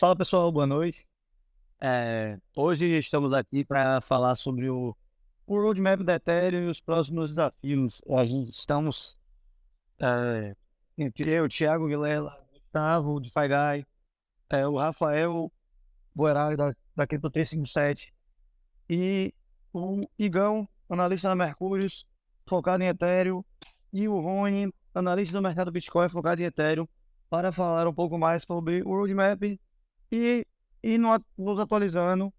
Fala pessoal, boa noite. Hoje estamos aqui para falar sobre o roadmap da Ethereum e os próximos desafios. A gente estamos entre eu, o Thiago Vilela, o Gustavo, o DeFi Guy, o Rafael Boerari da Crypto 357 e o Igão, analista da Mercúrios, focado em Ethereum, e o Rony, analista do mercado Bitcoin, focado em Ethereum, para falar um pouco mais sobre o roadmap e, nos atualizando.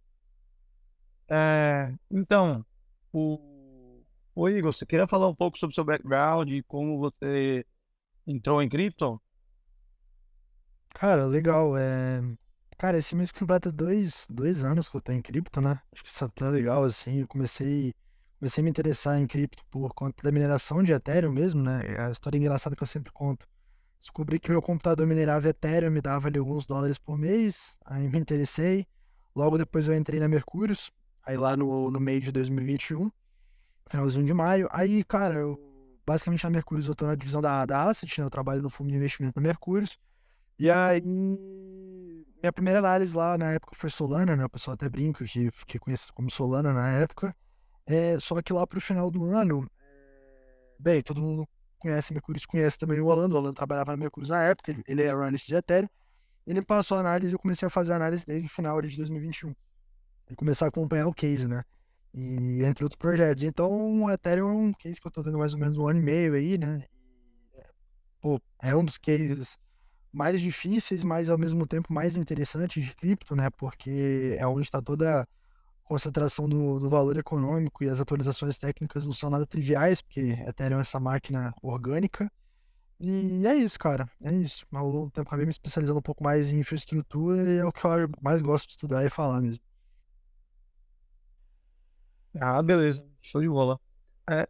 Então, o Igor, você queria falar um pouco sobre o seu background e como você entrou em cripto? Cara, legal. Cara, esse mês completa dois anos que eu tô em cripto, né? Acho que isso tá legal, assim. Eu comecei a me interessar em cripto por conta da mineração de Ethereum mesmo, né? É a história engraçada que eu sempre conto. Descobri que meu computador minerava Ethereum, me dava ali alguns dólares por mês, aí me interessei. Logo depois eu entrei na Mercúrios, aí lá no meio de 2021, finalzinho de maio. Aí, cara, basicamente na Mercúrios eu tô na divisão da Asset, né? Eu trabalho no fundo de investimento da Mercúrios. E aí, minha primeira análise lá na época foi Solana, né? O pessoal até brinca que fiquei conhecido como Solana na época. Só que lá pro final do ano, bem, todo mundo conhece Mercúrio, conhece também o Orlando trabalhava na Mercúrio na época, ele era analista de Ethereum. Ele me passou a análise e eu comecei a fazer a análise desde o final ali de 2021. E começar a acompanhar o case, né? E entre outros projetos. Então, o Ethereum é um case que eu tô tendo mais ou menos um ano e meio aí, né? Pô, é um dos cases mais difíceis, mas ao mesmo tempo mais interessantes de cripto, né? Porque é onde está toda a concentração do valor econômico e as atualizações técnicas não são nada triviais, porque Ethereum é essa máquina orgânica. E é isso, cara. É isso. Ao longo do tempo acabei me especializando um pouco mais em infraestrutura e é o que eu mais gosto de estudar e falar mesmo. Ah, beleza, show de bola.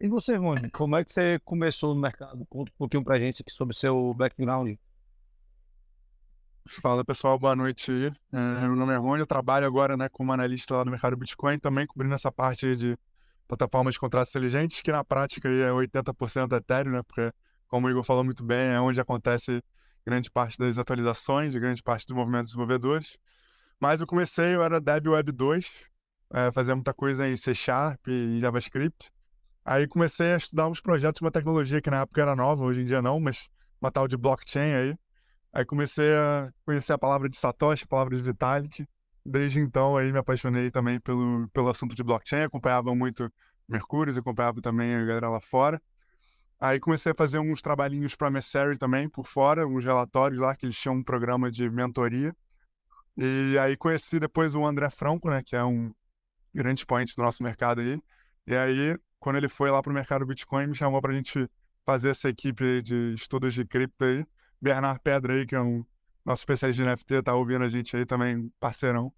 E você, Rony, como é que você começou no mercado? Conta um pouquinho pra gente aqui sobre seu background. Fala pessoal, boa noite aí. Meu nome é Rony, eu trabalho agora, né, como analista lá no mercado Bitcoin, também cobrindo essa parte aí de plataformas de contratos inteligentes, que na prática aí é 80% Ethereum, né, porque, como o Igor falou muito bem, é onde acontece grande parte das atualizações, de grande parte do movimento dos desenvolvedores. Mas eu era Dev Web 2, fazia muita coisa em C Sharp e JavaScript. Aí comecei a estudar uns projetos de uma tecnologia que na época era nova, hoje em dia não, mas uma tal de blockchain aí. Aí comecei a conhecer a palavra de Satoshi, a palavra de Vitalik. Desde então aí me apaixonei também pelo assunto de blockchain, acompanhava muito Mercúrios, acompanhava também a galera lá fora. Aí comecei a fazer uns trabalhinhos para a Messari também por fora, uns relatórios lá que eles tinham um programa de mentoria. E aí conheci depois o André Franco, né, que é um grande expoente do nosso mercado aí. E aí, quando ele foi lá para o mercado Bitcoin, me chamou para a gente fazer essa equipe aí de estudos de cripto aí. Bernard Pedra aí, que é um nosso especialista de NFT, tá ouvindo a gente aí também, parceirão.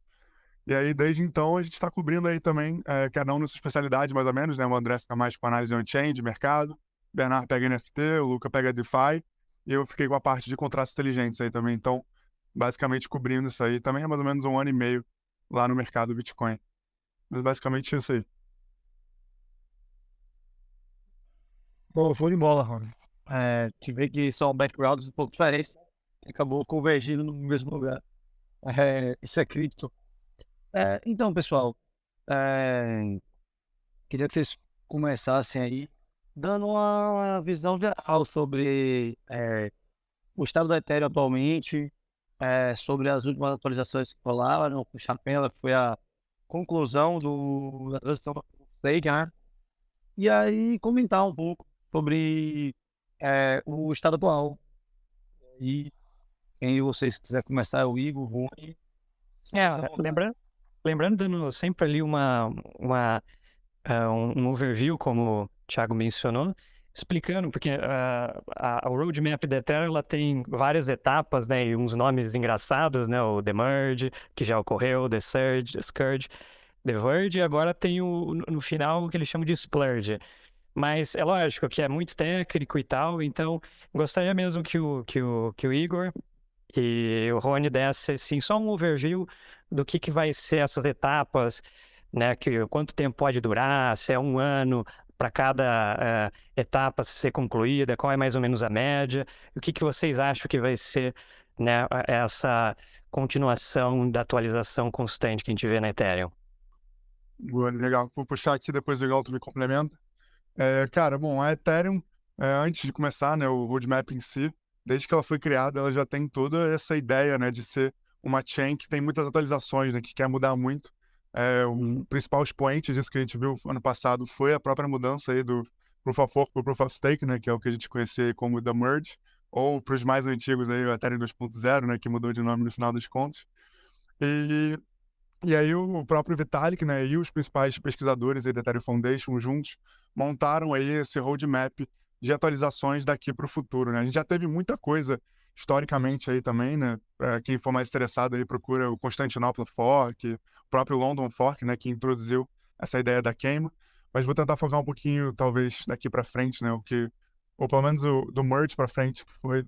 E aí, desde então, a gente está cobrindo aí também, cada um na sua especialidade, mais ou menos, né? O André fica mais com análise on-chain, de mercado, o Bernard pega NFT, o Luca pega DeFi, e eu fiquei com a parte de contratos inteligentes aí também. Então, basicamente cobrindo isso aí, também é mais ou menos um ano e meio lá no mercado Bitcoin. Mas basicamente isso aí. Pô, show de bola, Rony. Te ver que são backgrounds um pouco diferentes, acabou convergindo no mesmo lugar. Isso é cripto. Então, pessoal, é, queria que vocês começassem aí dando uma visão geral sobre o estado da Ethereum atualmente, sobre as últimas atualizações que rolaram, o Chapela, que foi a conclusão da transição para Stake, né? E aí comentar um pouco sobre o estado atual. E quem vocês quiser começar é o Igor, o Rony. É, Fica à vontade. lembrando, dando sempre ali um overview, como o Thiago mencionou, explicando, porque o roadmap da Ethereum ela tem várias etapas, né, e uns nomes engraçados, né, o The Merge, que já ocorreu, The Surge, The Scourge, The Verge, e agora tem no final o que eles chamam de Splurge. Mas é lógico que é muito técnico e tal, então gostaria mesmo que o Igor e o Rony desse assim, só um overview do que vai ser essas etapas, né? Quanto tempo pode durar, se é um ano para cada etapa ser concluída, qual é mais ou menos a média, o que vocês acham que vai ser, né, essa continuação da atualização constante que a gente vê na Ethereum. Boa, legal. Vou puxar aqui, depois o Igor tu me complementa. Cara, bom, a Ethereum, antes de começar, né, o roadmap em si, desde que ela foi criada, ela já tem toda essa ideia, né, de ser uma chain que tem muitas atualizações, né, que quer mudar muito. O principal expoente disso que a gente viu ano passado foi a própria mudança aí do Proof of Work para o Proof of Stake, né, que é o que a gente conhecia aí como The Merge, ou para os mais antigos aí, o Ethereum 2.0, né, que mudou de nome no final dos contos. E aí o próprio Vitalik, né, e os principais pesquisadores aí da Ethereum Foundation juntos montaram aí esse roadmap de atualizações daqui para o futuro, né? A gente já teve muita coisa historicamente aí também, né? Para quem for mais interessado aí procura o Constantinople Fork, o próprio London Fork, né, que introduziu essa ideia da queima. Mas vou tentar focar um pouquinho, talvez, daqui para frente, né? Ou pelo menos do merge para frente, que foi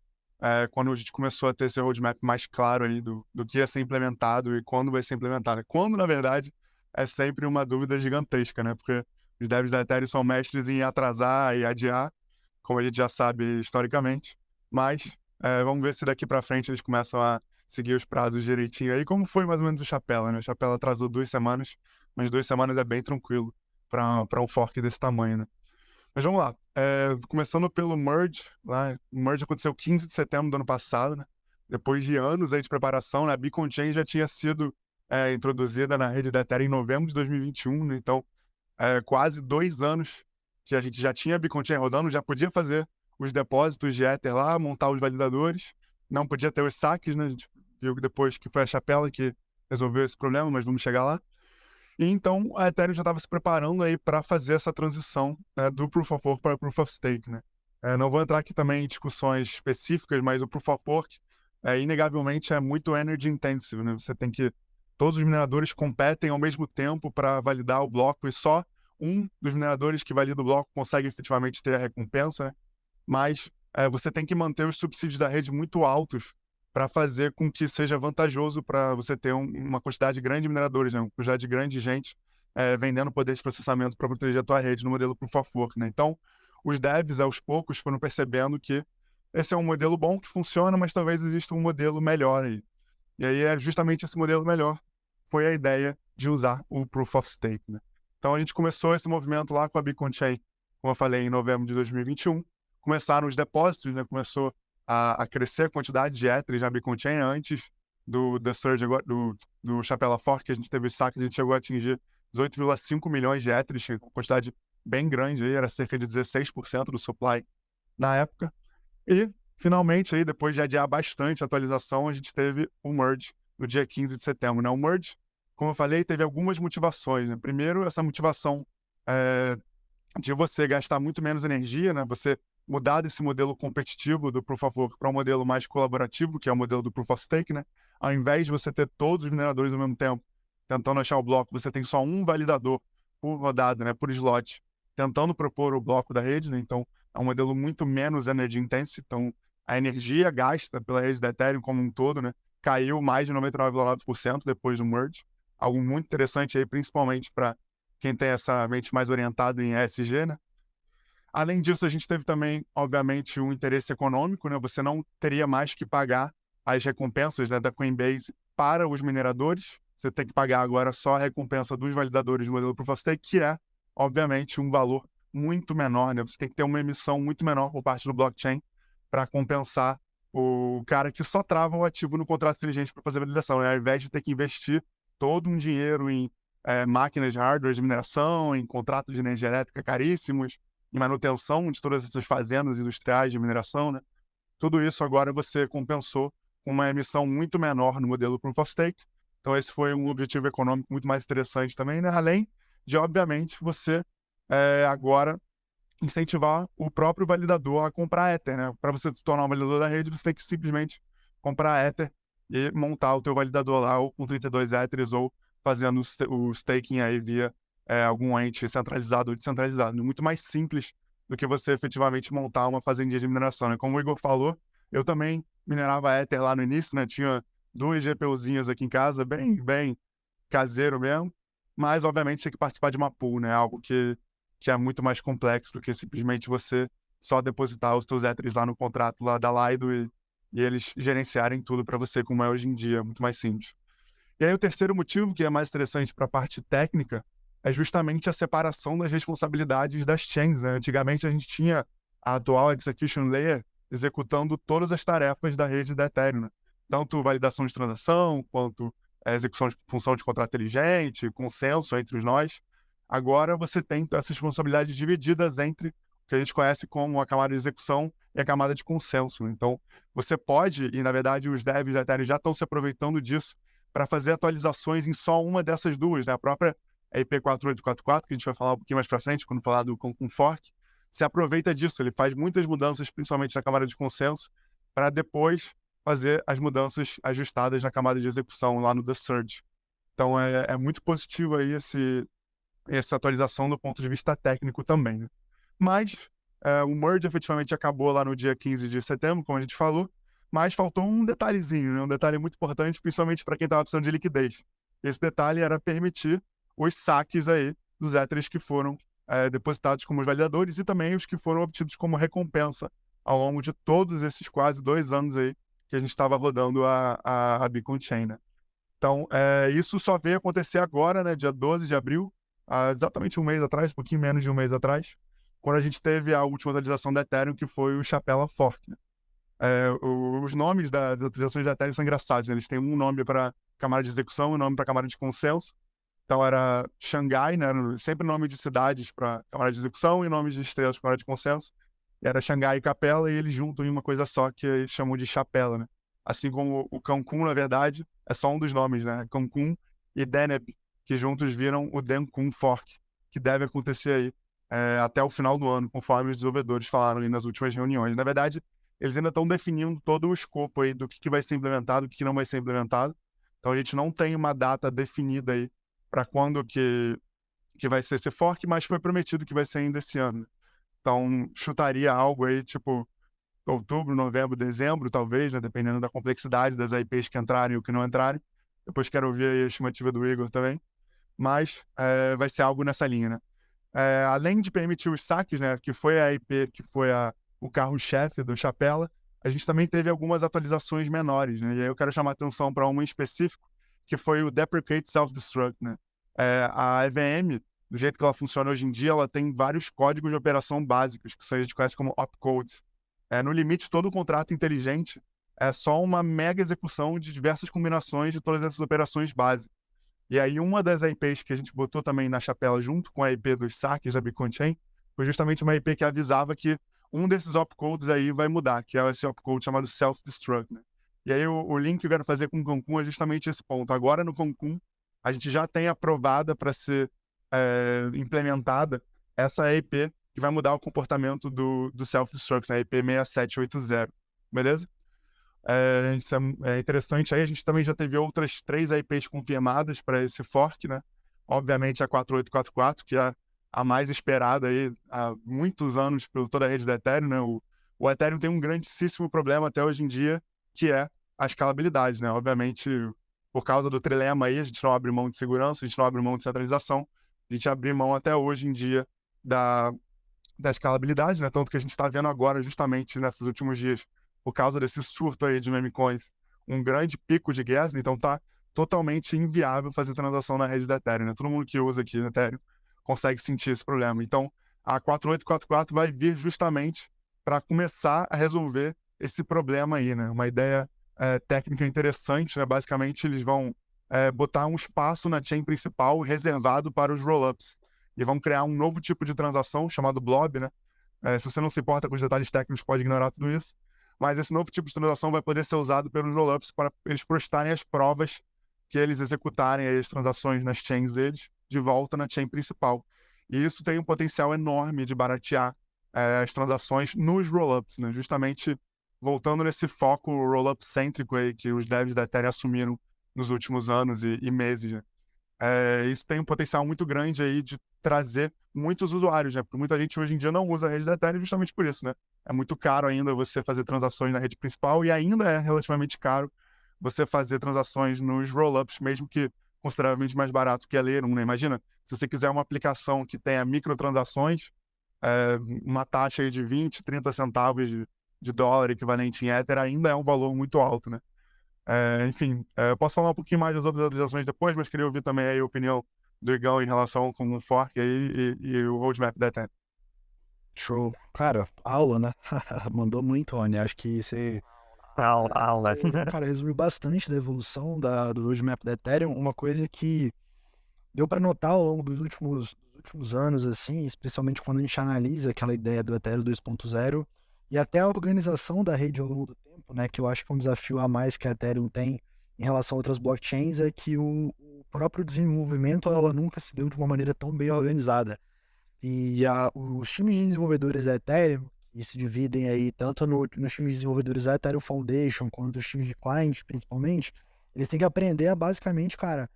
quando a gente começou a ter esse roadmap mais claro aí do que ia ser implementado e quando vai ser implementado. Quando, na verdade, é sempre uma dúvida gigantesca, né? Porque os devs da Ethereum são mestres em atrasar e adiar, como a gente já sabe historicamente. Mas vamos ver se daqui para frente eles começam a seguir os prazos direitinho. Aí, como foi mais ou menos o Chapela, né? O Chapela atrasou 2 semanas, mas 2 semanas é bem tranquilo para um fork desse tamanho, né? Mas vamos lá. Começando pelo merge, lá, o merge aconteceu 15 de setembro do ano passado, né? Depois de anos aí de preparação, né? A Beacon Chain já tinha sido introduzida na rede da Ethereum em novembro de 2021, né? Então, quase 2 anos que a gente já tinha a Beacon Chain rodando, já podia fazer os depósitos de Ether lá, montar os validadores, não podia ter os saques, né? A gente viu que depois que foi a Chapela que resolveu esse problema, mas vamos chegar lá. E então a Ethereum já estava se preparando aí para fazer essa transição, né, do Proof of Work para o Proof of Stake, né? Não vou entrar aqui também em discussões específicas, mas o Proof of Work inegavelmente é muito energy intensive, né? Todos os mineradores competem ao mesmo tempo para validar o bloco e só um dos mineradores que valida o bloco consegue efetivamente ter a recompensa, né? Mas você tem que manter os subsídios da rede muito altos para fazer com que seja vantajoso para você ter uma quantidade grande de mineradores, né? Uma quantidade grande de gente vendendo poder de processamento para proteger a tua rede no modelo Proof of Work, né? Então, os devs, aos poucos, foram percebendo que esse é um modelo bom que funciona, mas talvez exista um modelo melhor aí. E aí, justamente esse modelo melhor foi a ideia de usar o Proof of Stake, né? Então, a gente começou esse movimento lá com a Beacon Chain, como eu falei, em novembro de 2021. Começaram os depósitos, né? Começou a crescer a quantidade de Ether na Beacon Chain antes do Surge, do Chapela Fork, que a gente teve saque, a gente chegou a atingir 18,5 milhões de Ether, uma quantidade bem grande, aí, era cerca de 16% do supply na época. E, finalmente, aí, depois de adiar bastante a atualização, a gente teve o merge no dia 15 de setembro. Né? O merge, como eu falei, teve algumas motivações. Né? Primeiro, essa motivação de você gastar muito menos energia, né? Você mudar desse modelo competitivo do Proof of Work para um modelo mais colaborativo, que é o modelo do Proof of Stake, né? Ao invés de você ter todos os mineradores ao mesmo tempo tentando achar o bloco, você tem só um validador por rodada, né? Por slot, tentando propor o bloco da rede, né? Então, é um modelo muito menos energy intensive. Então, a energia gasta pela rede da Ethereum como um todo, né? Caiu mais de 99,9% depois do merge. Algo muito interessante aí, principalmente para quem tem essa mente mais orientada em ESG, né? Além disso, a gente teve também, obviamente, um interesse econômico, né? Você não teria mais que pagar as recompensas, né, da Coinbase para os mineradores. Você tem que pagar agora só a recompensa dos validadores do modelo Proof of Stake, que é, obviamente, um valor muito menor, né? Você tem que ter uma emissão muito menor por parte do blockchain para compensar o cara que só trava o ativo no contrato inteligente para fazer validação, né? Ao invés de ter que investir todo um dinheiro em máquinas de hardware de mineração, em contratos de energia elétrica caríssimos, em manutenção de todas essas fazendas industriais de mineração, né? Tudo isso agora você compensou com uma emissão muito menor no modelo Proof of Stake. Então esse foi um objetivo econômico muito mais interessante também, né? Além de, obviamente, você agora incentivar o próprio validador a comprar Ether, né? Para você se tornar um validador da rede, você tem que simplesmente comprar Ether e montar o teu validador lá, ou com 32 Ethers, ou fazendo o staking aí via algum ente centralizado ou descentralizado. Muito mais simples do que você efetivamente montar uma fazendinha de mineração, né? Como o Igor falou, eu também minerava Ether lá no início, né? Tinha 2 GPUzinhas aqui em casa, bem caseiro mesmo, mas obviamente tinha que participar de uma pool, né? Algo que é muito mais complexo do que simplesmente você só depositar os teus Ethers lá no contrato lá da Lido e eles gerenciarem tudo para você, como é hoje em dia, muito mais simples. E aí o terceiro motivo, que é mais interessante para a parte técnica, é justamente a separação das responsabilidades das chains, né? Antigamente a gente tinha a atual Execution Layer executando todas as tarefas da rede da Ethereum, né? Tanto validação de transação, quanto execução de função de contrato inteligente, consenso entre os nós. Agora você tem essas responsabilidades divididas entre o que a gente conhece como a camada de execução e a camada de consenso. Então, você pode, e na verdade os devs da Ethereum já estão se aproveitando disso, para fazer atualizações em só uma dessas duas, né? A própria IP 4844, que a gente vai falar um pouquinho mais para frente, quando falar do Concun Fork, se aproveita disso. Ele faz muitas mudanças, principalmente na camada de consenso, para depois fazer as mudanças ajustadas na camada de execução, lá no The Surge. Então, é muito positivo aí essa atualização do ponto de vista técnico também, né? Mas o merge efetivamente acabou lá no dia 15 de setembro, como a gente falou, mas faltou um detalhezinho, né? Um detalhe muito importante, principalmente para quem estava precisando de liquidez. Esse detalhe era permitir os saques aí dos Ethers que foram depositados como validadores e também os que foram obtidos como recompensa ao longo de todos esses quase 2 anos aí que a gente estava rodando a Beacon Chain, né? Então, isso só veio acontecer agora, né, dia 12 de abril, exatamente um mês atrás, um pouquinho menos de um mês atrás, quando a gente teve a última atualização da Ethereum, que foi o Chapela Fork, né? Os nomes das atualizações da Ethereum são engraçados, né? Eles têm um nome para camada de execução e um nome para camada de consenso. Então era Xangai, né? Sempre nome de cidades para camada de execução e nomes de estrelas para camada de consenso. E era Xangai e Capela, e eles juntam em uma coisa só que eles chamam de Chapela, né? Assim como o Cancun, na verdade, é só um dos nomes, né? Cancun e Deneb, que juntos viram o Dencun Fork, que deve acontecer aí até o final do ano, conforme os desenvolvedores falaram ali nas últimas reuniões. Na verdade, eles ainda estão definindo todo o escopo aí do que vai ser implementado, o que não vai ser implementado. Então a gente não tem uma data definida aí para quando que vai ser esse fork, mas foi prometido que vai ser ainda esse ano. Então chutaria algo aí tipo outubro, novembro, dezembro, talvez, né? Dependendo da complexidade das IPs que entrarem e o que não entrarem. Depois quero ouvir aí a estimativa do Igor também. Mas vai ser algo nessa linha, né? Além de permitir os saques, né? Que foi a IP, que foi o carro-chefe do Chapela, a gente também teve algumas atualizações menores, né? E aí eu quero chamar a atenção para uma em específico, que foi o Deprecate Self-Destruct, né? A EVM, do jeito que ela funciona hoje em dia, ela tem vários códigos de operação básicos, que a gente conhece como opcodes. No limite, todo o contrato inteligente é só uma mega execução de diversas combinações de todas essas operações básicas. E aí uma das IPs que a gente botou também na chapela junto com a IP dos saques da Beacon Chain foi justamente uma IP que avisava que um desses opcodes aí vai mudar, que é esse opcode chamado Self-Destruct, né? E aí o link que eu quero fazer com o Cancun é justamente esse ponto. Agora no Cancun, a gente já tem aprovada para ser implementada essa IP que vai mudar o comportamento do Self-Destruct, né? IP 6780, beleza? Isso é interessante. Aí a gente também já teve outras 3 IPs confirmadas para esse fork, né? Obviamente a 4844, que é a mais esperada aí há muitos anos por toda a rede da Ethereum, né? O Ethereum tem um grandíssimo problema até hoje em dia, que é a escalabilidade, né? Obviamente, por causa do trilema aí, a gente não abre mão de segurança, a gente não abre mão de centralização, a gente abre mão até hoje em dia da escalabilidade, né? Tanto que a gente está vendo agora, justamente nesses últimos dias, por causa desse surto aí de meme coins, um grande pico de gas, então tá totalmente inviável fazer transação na rede da Ethereum, né? Todo mundo que usa aqui na Ethereum consegue sentir esse problema. Então, a 4844 vai vir justamente para começar a resolver esse problema aí, né? Uma ideia técnica interessante, né? Basicamente, eles vão botar um espaço na chain principal reservado para os rollups e vão criar um novo tipo de transação chamado blob, né? Se você não se importa com os detalhes técnicos, pode ignorar tudo isso. Mas esse novo tipo de transação vai poder ser usado pelos rollups para eles postarem as provas que eles executarem as transações nas chains deles de volta na chain principal. E isso tem um potencial enorme de baratear as transações nos rollups, né? Justamente voltando nesse foco rollup cêntrico aí que os devs da Ethereum assumiram nos últimos anos e meses, né? Isso tem um potencial muito grande aí de trazer muitos usuários, né? Porque muita gente hoje em dia não usa a rede da Ethereum justamente por isso, né? É muito caro ainda você fazer transações na rede principal e ainda é relativamente caro você fazer transações nos rollups, mesmo que consideravelmente mais barato que a Layer 1, né? Imagina, se você quiser uma aplicação que tenha microtransações, uma taxa aí de 20, 30 centavos de de dólar equivalente em Ether ainda é um valor muito alto, né? Enfim, eu posso falar um pouquinho mais das outras atualizações depois, mas queria ouvir também aí a opinião do Igão em relação com o fork aí e o roadmap da Ethereum. Show. Cara, aula, né? Mandou muito, Rony. Acho que Aula. você, cara, resumiu bastante da evolução do roadmap da Ethereum. Uma coisa que deu para notar ao longo dos últimos anos, assim, especialmente quando a gente analisa aquela ideia do Ethereum 2.0 e até a organização da rede ao longo do tempo, né? Que eu acho que é um desafio a mais que a Ethereum tem em relação a outras blockchains é que o próprio desenvolvimento ela nunca se deu de uma maneira tão bem organizada. E os times de desenvolvedores da Ethereum, que se dividem aí tanto nos times de desenvolvedores da Ethereum Foundation, quanto os times de client, principalmente, eles têm que aprender a basicamente, cara,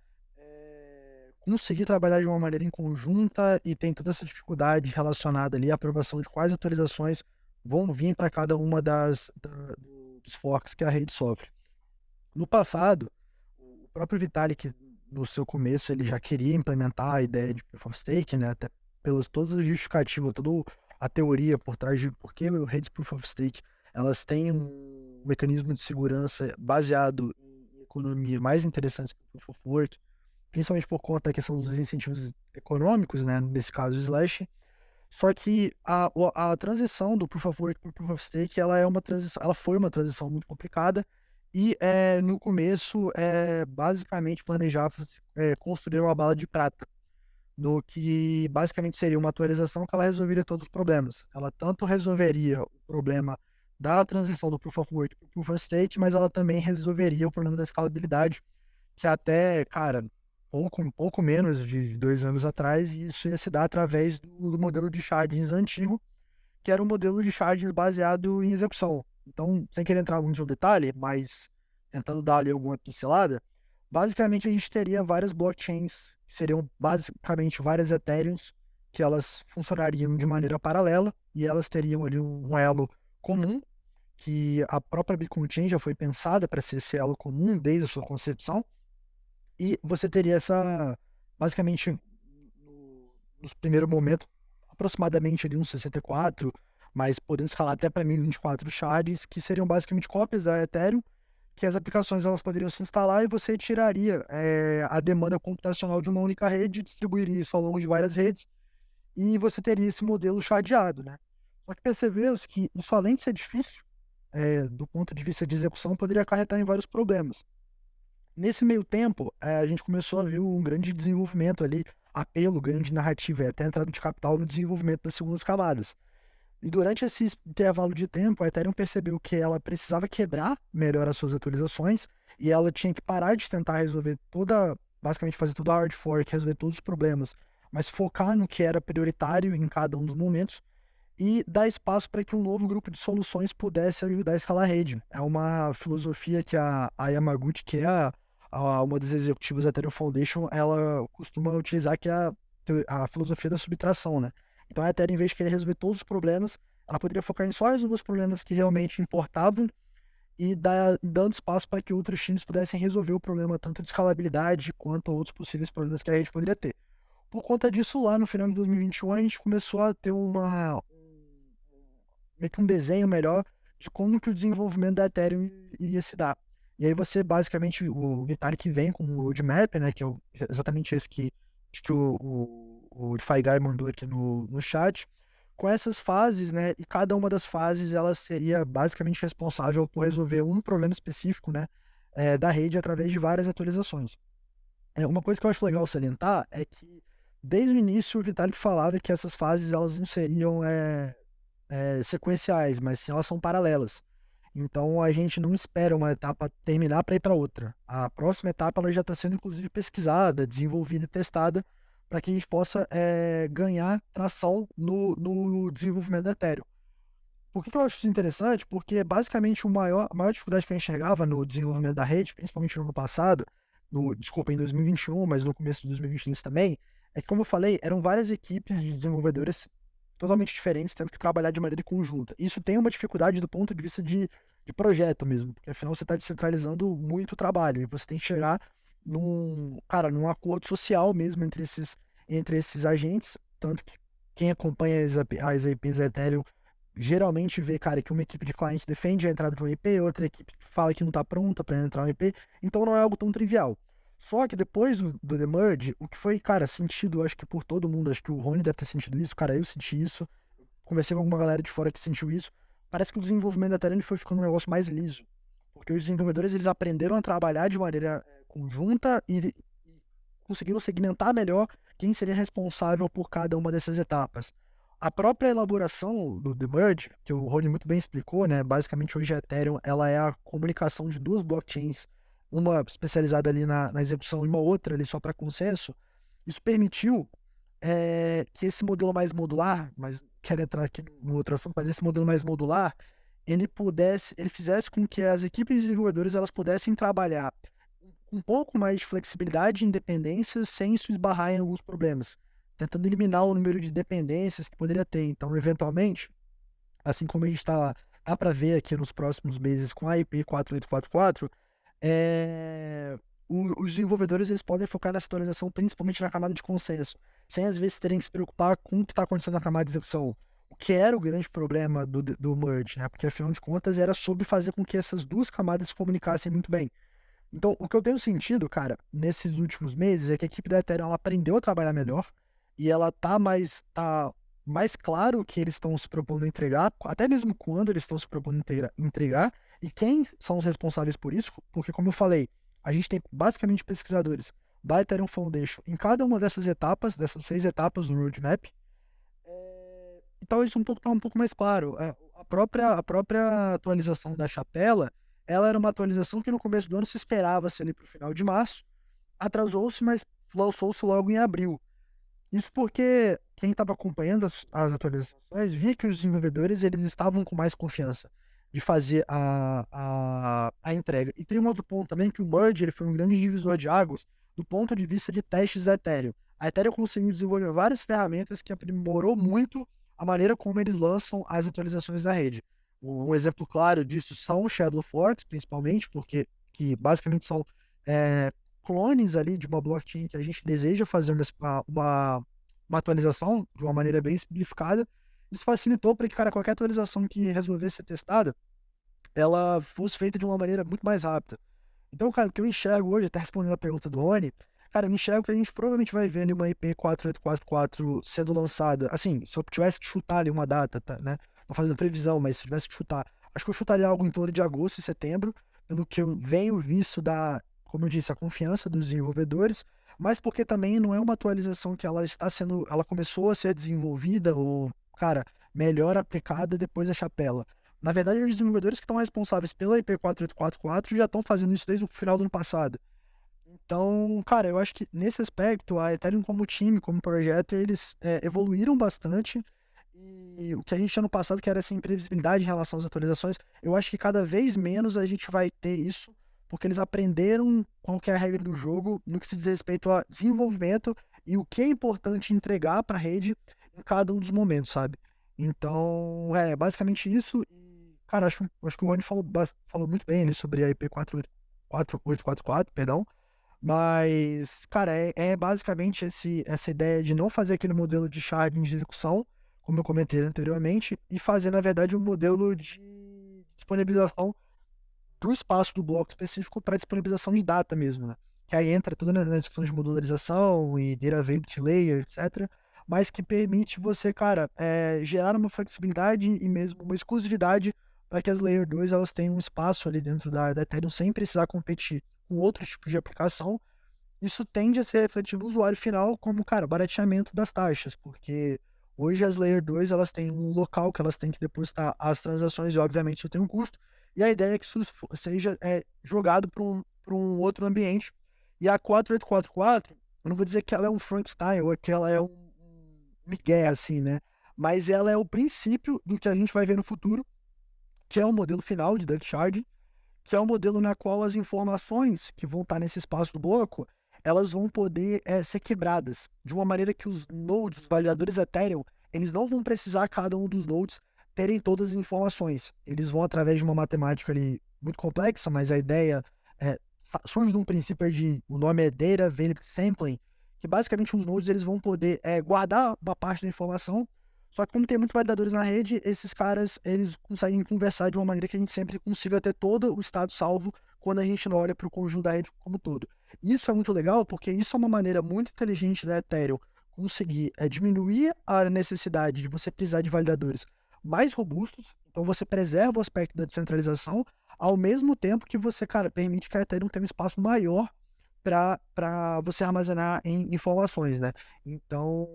conseguir trabalhar de uma maneira em conjunta e tem toda essa dificuldade relacionada ali à aprovação de quais atualizações vão vir para cada uma dos forks que a rede sofre. No passado, o próprio Vitalik, no seu começo, ele já queria implementar a ideia de Proof of Stake, né? Até pelas todas as justificativas, toda a teoria por trás de por que redes Proof of Stake, elas têm um mecanismo de segurança baseado em economia mais interessante que o Proof of Work, principalmente por conta da questão dos incentivos econômicos, né? Nesse caso, o Slash. Só que a transição do Proof of Work para o Proof of Stake, ela foi uma transição muito complicada e no começo basicamente planejava-se construir uma bala de prata, no que basicamente seria uma atualização que ela resolveria todos os problemas. Ela tanto resolveria o problema da transição do Proof of Work para o Proof of Stake, mas ela também resolveria o problema da escalabilidade, que até, cara, pouco menos de 2 anos atrás, e isso ia se dar através do modelo de shardings antigo, que era um modelo de shardings baseado em execução. Então, sem querer entrar muito no detalhe, mas tentando dar ali alguma pincelada, basicamente a gente teria várias blockchains, que seriam basicamente várias Ethereums, que elas funcionariam de maneira paralela, e elas teriam ali um elo comum, que a própria Bitcoin Chain já foi pensada para ser esse elo comum desde a sua concepção, e você teria basicamente, nos primeiros momentos, aproximadamente ali uns 64, mas podendo escalar até para 1024 shards, que seriam basicamente cópias da Ethereum, que as aplicações elas poderiam se instalar e você tiraria a demanda computacional de uma única rede, distribuiria isso ao longo de várias redes, e você teria esse modelo shadeado, né? Só que percebeu-se que isso, além de ser difícil, do ponto de vista de execução, poderia acarretar em vários problemas. Nesse meio tempo, a gente começou a ver um grande desenvolvimento ali, apelo, ganho de narrativa e até entrada de capital no desenvolvimento das segundas camadas. E durante esse intervalo de tempo, a Ethereum percebeu que ela precisava quebrar melhor as suas atualizações e ela tinha que parar de tentar resolver basicamente fazer toda a hard fork, resolver todos os problemas, mas focar no que era prioritário em cada um dos momentos e dar espaço para que um novo grupo de soluções pudesse ajudar a escalar a rede. É uma filosofia que a Yamaguchi, que é uma das executivas da Ethereum Foundation, ela costuma utilizar, que é a filosofia da subtração, né? Então a Ethereum, em vez de querer resolver todos os problemas, ela poderia focar em só resolver os problemas que realmente importavam e dando espaço para que outros times pudessem resolver o problema tanto de escalabilidade quanto outros possíveis problemas que a rede poderia ter. Por conta disso, lá no final de 2021, a gente começou a ter meio que um desenho melhor de como que o desenvolvimento da Ethereum iria se dar. E aí você, basicamente, o Vitalik vem com o roadmap, né, que é exatamente esse que o DeFi Guy mandou aqui no chat, com essas fases, né, e cada uma das fases ela seria basicamente responsável por resolver um problema específico, né, da rede através de várias atualizações. Uma coisa que eu acho legal salientar é que desde o início o Vitalik falava que essas fases elas não seriam sequenciais, mas sim elas são paralelas. Então a gente não espera uma etapa terminar para ir para outra. A próxima etapa ela já está sendo inclusive pesquisada, desenvolvida e testada para que a gente possa ganhar tração no desenvolvimento da Ethereum. Por que eu acho isso interessante? Porque basicamente a maior dificuldade que eu enxergava no desenvolvimento da rede, principalmente no ano passado, desculpa, em 2021, mas no começo de 2022 também, é que, como eu falei, eram várias equipes de desenvolvedores totalmente diferentes, tendo que trabalhar de maneira conjunta. Isso tem uma dificuldade do ponto de vista de projeto mesmo, porque afinal você está descentralizando muito o trabalho e você tem que chegar num acordo social mesmo entre esses agentes, tanto que quem acompanha as IPs da Ethereum geralmente vê, cara, que uma equipe de cliente defende a entrada de um IP, outra equipe fala que não tá pronta para entrar um IP, então não é algo tão trivial. Só que depois do The Merge, o que foi, cara, sentido, acho que por todo mundo, acho que o Rony deve ter sentido isso, cara, eu senti isso, conversei com alguma galera de fora que sentiu isso, parece que o desenvolvimento da Ethereum foi ficando um negócio mais liso, porque os desenvolvedores, eles aprenderam a trabalhar de maneira conjunta e conseguiram segmentar melhor quem seria responsável por cada uma dessas etapas. A própria elaboração do The Merge, que o Rony muito bem explicou, né? Basicamente hoje a Ethereum ela é a comunicação de duas blockchains, uma especializada ali na execução e uma outra ali só para consenso. Isso permitiu que esse modelo mais modular, mas quero entrar aqui no outro assunto, mas esse modelo mais modular, ele fizesse com que as equipes de desenvolvedores elas pudessem trabalhar um pouco mais de flexibilidade e independência sem isso esbarrar em alguns problemas, tentando eliminar o número de dependências que poderia ter. Então, eventualmente, assim como a gente dá para ver aqui nos próximos meses com a IP 4844, os desenvolvedores eles podem focar nessa atualização principalmente na camada de consenso, sem às vezes terem que se preocupar com o que está acontecendo na camada de execução, o que era o grande problema do merge, né? Porque afinal de contas era sobre fazer com que essas duas camadas se comunicassem muito bem. Então, o que eu tenho sentido, cara, nesses últimos meses é que a equipe da Ethereum ela aprendeu a trabalhar melhor e ela tá mais claro o que eles estão se propondo a entregar, até mesmo quando eles estão se propondo a entregar e quem são os responsáveis por isso, porque como eu falei, a gente tem basicamente pesquisadores da Ethereum Foundation em cada uma dessas etapas, dessas 6 etapas do roadmap, e talvez tá um pouco mais claro. A própria atualização da chapela, ela era uma atualização que no começo do ano se esperava-se ali para o final de março, atrasou-se, mas lançou-se logo em abril. Isso porque quem estava acompanhando as atualizações via que os desenvolvedores eles estavam com mais confiança de fazer a entrega. E tem um outro ponto também que o merge ele foi um grande divisor de águas do ponto de vista de testes da Ethereum. A Ethereum conseguiu desenvolver várias ferramentas que aprimorou muito a maneira como eles lançam as atualizações da rede. Um exemplo claro disso são Shadow Forks, principalmente, porque que basicamente são clones ali de uma blockchain que a gente deseja fazer uma atualização de uma maneira bem simplificada. Isso facilitou para que, cara, qualquer atualização que resolvesse ser testada, ela fosse feita de uma maneira muito mais rápida. Então, cara, o que eu enxergo hoje, até respondendo a pergunta do Rony, cara, eu enxergo que a gente provavelmente vai ver ali uma IP 4844 sendo lançada. Assim, se eu tivesse que chutar ali uma data, tá, né? Não fazendo previsão, mas se eu tivesse que chutar, acho que eu chutaria algo em torno de agosto e setembro, pelo que eu venho visto como eu disse, a confiança dos desenvolvedores, mas porque também não é uma atualização que ela começou a ser desenvolvida ou, cara, melhor aplicada depois da chapela. Na verdade, os desenvolvedores que estão responsáveis pela IP 4844 já estão fazendo isso desde o final do ano passado. Então, cara, eu acho que nesse aspecto, a Ethereum como time, como projeto, eles evoluíram bastante. E o que a gente tinha no passado, que era essa imprevisibilidade em relação às atualizações, eu acho que cada vez menos a gente vai ter isso, porque eles aprenderam qual que é a regra do jogo no que se diz respeito a desenvolvimento e o que é importante entregar para a rede em cada um dos momentos, sabe? Então, é basicamente isso. E, cara, acho que o Rony falou muito bem ali sobre a IP 4844, perdão. Mas, cara, é basicamente essa ideia de não fazer aquele modelo de sharding de execução, como eu comentei anteriormente, e fazer, na verdade, um modelo de disponibilização do espaço do bloco específico para disponibilização de data mesmo, né? Que aí entra toda na discussão de modularização e data availability layer, etc. Mas que permite você, cara, gerar uma flexibilidade e mesmo uma exclusividade para que as Layer 2 elas tenham um espaço ali dentro da Ethereum sem precisar competir com outros tipos de aplicação. Isso tende a ser refletido no usuário final como, cara, barateamento das taxas, porque hoje as Layer 2 elas têm um local que elas têm que depositar as transações e obviamente isso tem um custo, e a ideia é que isso seja jogado para um outro ambiente. E a 4844, eu não vou dizer que ela é um Frankenstein ou que ela é um migué, assim, né? Mas ela é o princípio do que a gente vai ver no futuro, que é o modelo final de Duck Sharding, que é o modelo na qual as informações que vão estar nesse espaço do bloco, elas vão poder ser quebradas, de uma maneira que os nodes, os validadores Ethereum, eles não vão precisar, cada um dos nodes, terem todas as informações. Eles vão, através de uma matemática ali muito complexa, mas a ideia surge de um princípio o nome é Data Availability Sampling, que basicamente os nodes eles vão poder guardar uma parte da informação, Só que como tem muitos validadores na rede, esses caras, eles conseguem conversar de uma maneira que a gente sempre consiga ter todo o estado salvo quando a gente não olha para o conjunto da rede como um todo. Isso é muito legal, porque isso é uma maneira muito inteligente da Ethereum conseguir diminuir a necessidade de você precisar de validadores mais robustos, então você preserva o aspecto da descentralização, ao mesmo tempo que você, cara, permite que a Ethereum tenha um espaço maior para você armazenar em informações, né? Então,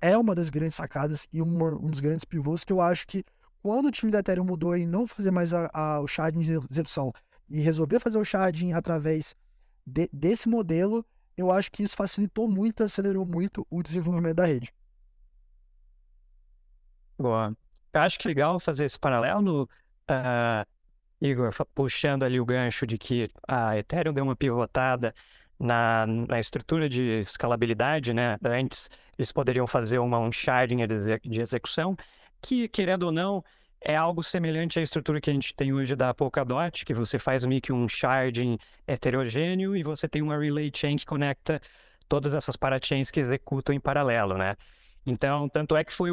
é uma das grandes sacadas e um dos grandes pivôs que eu acho que quando o time da Ethereum mudou em não fazer mais o sharding de execução e resolver fazer o sharding através desse modelo, eu acho que isso facilitou muito, acelerou muito o desenvolvimento da rede. Boa. Eu acho que é legal fazer esse paralelo, Igor, puxando ali o gancho de que a Ethereum deu uma pivotada na estrutura de escalabilidade, né? Antes eles poderiam fazer um sharding de execução, que, querendo ou não, é algo semelhante à estrutura que a gente tem hoje da Polkadot, que você faz meio que um sharding heterogêneo e você tem uma relay chain que conecta todas essas parachains que executam em paralelo, né? Então, tanto é que foi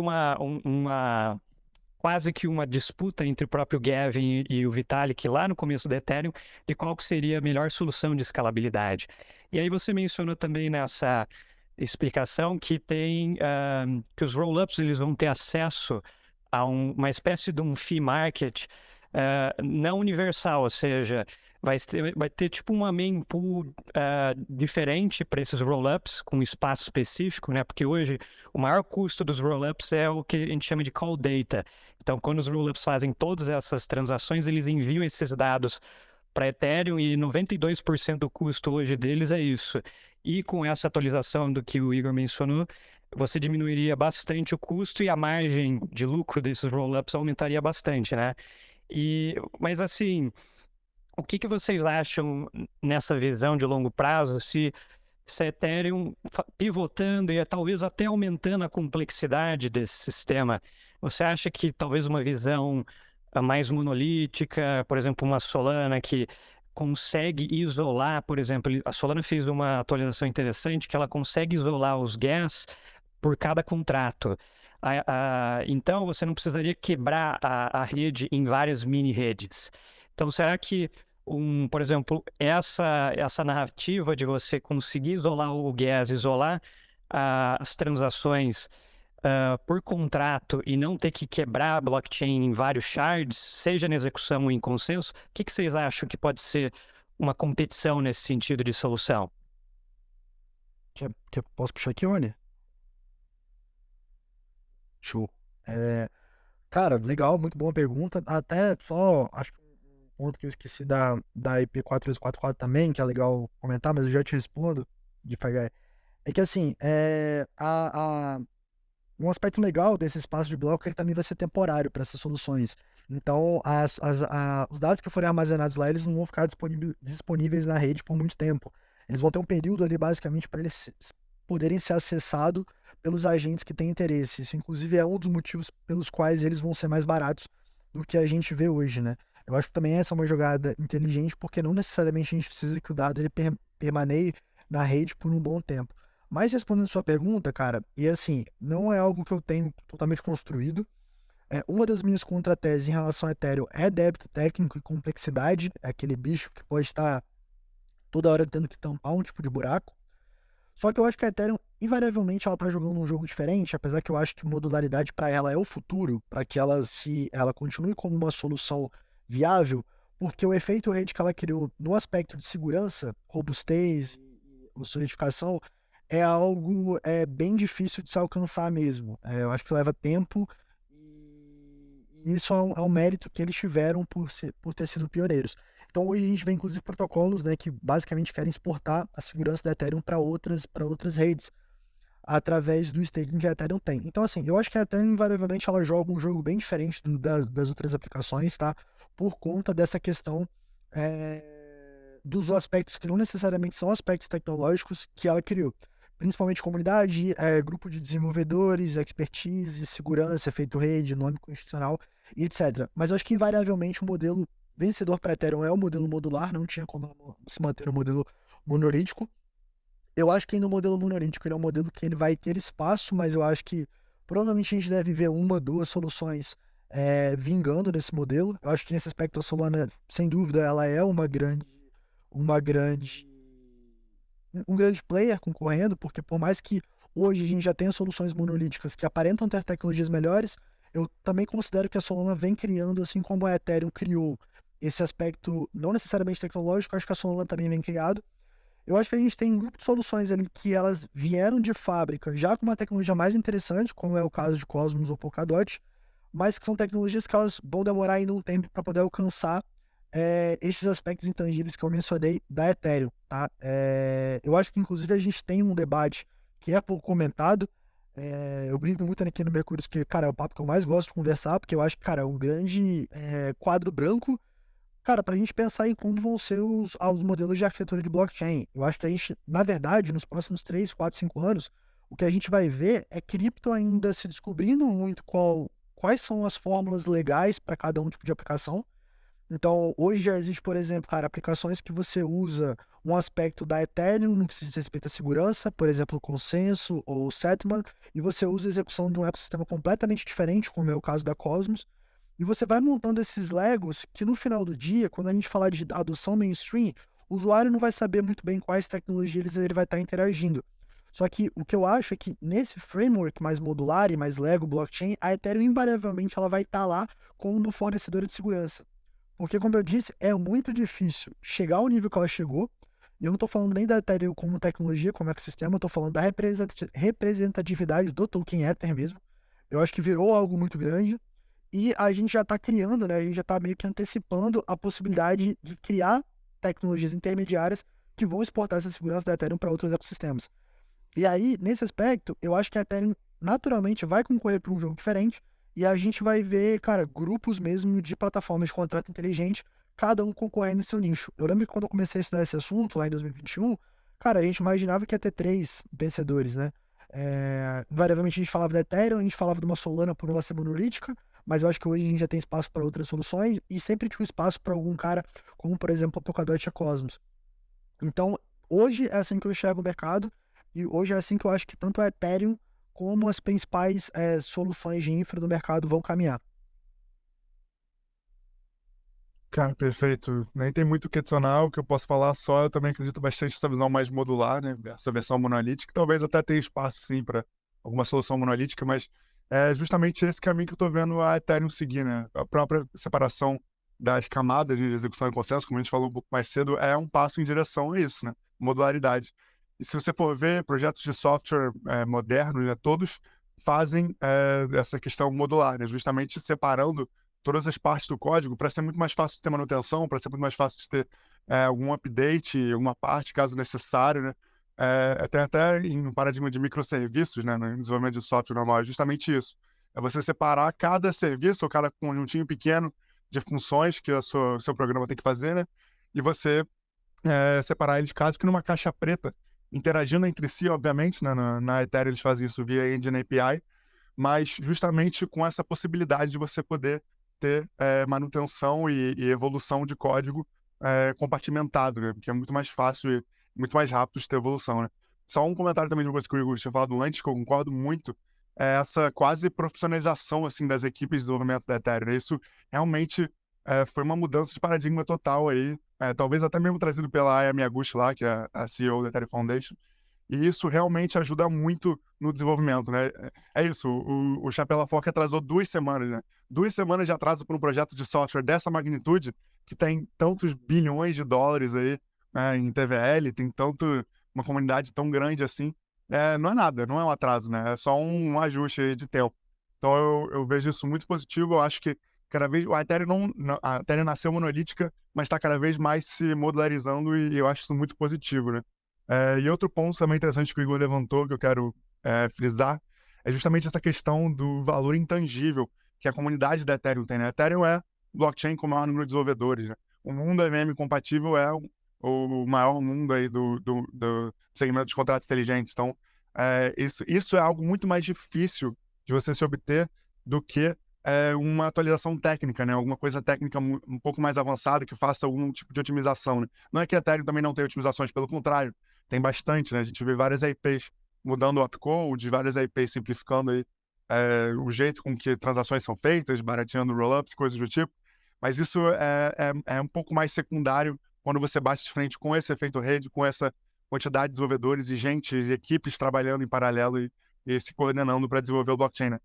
quase que uma disputa entre o próprio Gavin e o Vitalik lá no começo do Ethereum de qual que seria a melhor solução de escalabilidade. E aí você mencionou também nessa explicação que que os rollups eles vão ter acesso a uma espécie de um fee market não universal, ou seja, vai ter tipo uma main pool diferente para esses rollups com espaço específico, né? Porque hoje o maior custo dos rollups é o que a gente chama de call data. Então, quando os rollups fazem todas essas transações, eles enviam esses dados para Ethereum e 92% do custo hoje deles é isso. E com essa atualização do que o Igor mencionou, você diminuiria bastante o custo e a margem de lucro desses rollups aumentaria bastante, né? Mas assim, o que vocês acham nessa visão de longo prazo, se a Ethereum pivotando e talvez até aumentando a complexidade desse sistema, você acha que talvez uma visão mais monolítica, por exemplo, uma Solana que consegue isolar, por exemplo, a Solana fez uma atualização interessante que ela consegue isolar os gas por cada contrato. Então, você não precisaria quebrar a rede em várias mini-redes. Então, será que, por exemplo, essa narrativa de você conseguir isolar o gas, isolar as transações por contrato e não ter que quebrar a blockchain em vários shards, seja na execução ou em consenso, o que vocês acham que pode ser uma competição nesse sentido de solução? Posso puxar aqui, Rony? Show. Cara, legal, muito boa pergunta. Até só, acho que um ponto que eu esqueci da IP 4344 também, que é legal comentar, mas eu já te respondo, de Fagai. É que assim, um aspecto legal desse espaço de bloco é que ele também vai ser temporário para essas soluções. Então, os dados que forem armazenados lá, eles não vão ficar disponíveis na rede por muito tempo. Eles vão ter um período ali, basicamente, para eles poderem ser acessados pelos agentes que têm interesse. Isso, inclusive, é um dos motivos pelos quais eles vão ser mais baratos do que a gente vê hoje, né? Eu acho que também essa é uma jogada inteligente, porque não necessariamente a gente precisa que o dado ele permaneie na rede por um bom tempo. Mas respondendo sua pergunta, cara, e assim, não é algo que eu tenho totalmente construído. Uma das minhas contrateses em relação ao Ethereum é débito técnico e complexidade, é aquele bicho que pode estar toda hora tendo que tampar um tipo de buraco. Só que eu acho que a Ethereum, invariavelmente, ela tá jogando um jogo diferente, apesar que eu acho que modularidade para ela é o futuro, para que ela continue como uma solução viável, porque o efeito rede que ela criou no aspecto de segurança, robustez e solidificação é algo bem difícil de se alcançar mesmo. Eu acho que leva tempo e isso é um mérito que eles tiveram por ter sido pioneiros. Então hoje a gente vê inclusive protocolos, né, que basicamente querem exportar a segurança da Ethereum para outras redes através do staking que a Ethereum tem. Então assim, eu acho que a Ethereum invariavelmente ela joga um jogo bem diferente das outras aplicações, tá? Por conta dessa questão dos aspectos que não necessariamente são aspectos tecnológicos que ela criou. Principalmente comunidade, grupo de desenvolvedores, expertise, segurança, efeito rede, nome constitucional e etc. Mas eu acho que invariavelmente o modelo vencedor para Ethereum é o modelo modular, não tinha como se manter o modelo monolítico. Eu acho que ainda o modelo monolítico ele é um modelo que ele vai ter espaço, mas eu acho que Provavelmente a gente deve ver uma, duas soluções vingando nesse modelo. Eu acho que nesse aspecto a Solana, sem dúvida, ela é uma grande, um grande player concorrendo, porque por mais que hoje a gente já tenha soluções monolíticas que aparentam ter tecnologias melhores, eu também considero que a Solana vem criando, assim como a Ethereum criou esse aspecto não necessariamente tecnológico, acho que a Solana também vem criado. Eu acho que a gente tem um grupo de soluções ali que elas vieram de fábrica já com uma tecnologia mais interessante, como é o caso de Cosmos ou Polkadot, mas que são tecnologias que elas vão demorar ainda um tempo para poder alcançar esses aspectos intangíveis que eu mencionei da Ethereum, tá? Eu acho que, inclusive, a gente tem um debate que é pouco comentado. Eu brinco muito aqui no Mercúrio que, cara, é o papo que eu mais gosto de conversar, porque eu acho que, cara, é um grande quadro branco, cara, para a gente pensar em como vão ser os modelos de arquitetura de blockchain. Eu acho que a gente, na verdade, nos próximos 3, 4, 5 anos, o que a gente vai ver é cripto ainda se descobrindo muito quais são as fórmulas legais para cada um tipo de aplicação. Então, hoje já existe, por exemplo, cara, aplicações que você usa um aspecto da Ethereum no que se diz respeito à segurança, por exemplo, o consenso ou o settlement, e você usa a execução de um ecossistema completamente diferente, como é o caso da Cosmos, e você vai montando esses Legos que no final do dia, quando a gente falar de adoção mainstream, o usuário não vai saber muito bem quais tecnologias ele vai estar interagindo. Só que o que eu acho é que nesse framework mais modular e mais Lego blockchain, a Ethereum invariavelmente ela vai estar lá como uma fornecedora de segurança. Porque, como eu disse, é muito difícil chegar ao nível que ela chegou. E eu não estou falando nem da Ethereum como tecnologia, como ecossistema, eu estou falando da representatividade do token Ether mesmo. Eu acho que virou algo muito grande. E a gente já está criando, né? A gente já está meio que antecipando a possibilidade de criar tecnologias intermediárias que vão exportar essa segurança da Ethereum para outros ecossistemas. E aí, nesse aspecto, eu acho que a Ethereum naturalmente vai concorrer para um jogo diferente e a gente vai ver, cara, grupos mesmo de plataformas de contrato inteligente, cada um concorrendo em seu nicho. Eu lembro que quando eu comecei a estudar esse assunto, lá em 2021, cara, a gente imaginava que ia ter 3 vencedores, né? Invariavelmente a gente falava da Ethereum, a gente falava de uma Solana por ela ser monolítica, mas eu acho que hoje a gente já tem espaço para outras soluções e sempre tinha um espaço para algum cara, como por exemplo a Polkadot e a Cosmos. Então, hoje é assim que eu enxergo o mercado e hoje é assim que eu acho que tanto a Ethereum como as principais soluções de infra do mercado vão caminhar. Cara, perfeito. Nem tem muito o que adicionar, o que eu posso falar só, eu também acredito bastante nessa visão mais modular, né? Essa versão monolítica, talvez até tenha espaço, sim, para alguma solução monolítica, mas é justamente esse caminho que eu estou vendo a Ethereum seguir, né? A própria separação das camadas de execução e consenso, como a gente falou um pouco mais cedo, é um passo em direção a isso, né? Modularidade. E se você for ver projetos de software modernos, né, todos fazem essa questão modular, né? Justamente separando todas as partes do código para ser muito mais fácil de ter manutenção, para ser muito mais fácil de ter algum update, alguma parte, caso necessário, né? Até em um paradigma de microserviços, né, no desenvolvimento de software normal, é justamente isso. É você separar cada serviço ou cada conjuntinho pequeno de funções que o seu programa tem que fazer, né? E você separar eles quase que numa caixa preta, interagindo entre si, obviamente, né? Na Ethereum eles fazem isso via Engine API, mas justamente com essa possibilidade de você poder ter manutenção e evolução de código compartimentado, né? Porque é muito mais fácil e muito mais rápido de ter evolução, né? Só um comentário também de uma coisa que o Igor tinha falado antes, que eu concordo muito, é essa quase profissionalização assim, das equipes de desenvolvimento da Ethereum. Isso realmente foi uma mudança de paradigma total aí, talvez até mesmo trazido pela Aya Miyaguchi lá, que é a CEO da Ethereum Foundation, e isso realmente ajuda muito no desenvolvimento, né? É isso, o Chapéu LaFoc atrasou 2 semanas, né? 2 semanas de atraso para um projeto de software dessa magnitude, que tem tantos bilhões de dólares aí, né, em TVL, tem uma comunidade tão grande assim. Não é nada, não é um atraso, né? É só um ajuste aí de tempo. Então eu vejo isso muito positivo, eu acho que cada vez a Ethereum nasceu monolítica, mas está cada vez mais se modularizando e eu acho isso muito positivo, né? E outro ponto também interessante que o Igor levantou, que eu quero frisar, é justamente essa questão do valor intangível que a comunidade da Ethereum tem, né? A Ethereum é blockchain com o maior número de desenvolvedores, né? O mundo EVM compatível é o maior mundo aí do segmento de contratos inteligentes. Então, isso é algo muito mais difícil de você se obter do que uma atualização técnica, né? Alguma coisa técnica um pouco mais avançada que faça algum tipo de otimização, né? Não é que a Ethereum também não tem otimizações, pelo contrário, tem bastante, né? A gente vê várias IPs mudando o opcode, várias IPs simplificando aí o jeito com que transações são feitas, barateando rollups, coisas do tipo, mas isso é um pouco mais secundário quando você bate de frente com esse efeito rede, com essa quantidade de desenvolvedores e gente, e equipes trabalhando em paralelo e se coordenando para desenvolver o blockchain, né?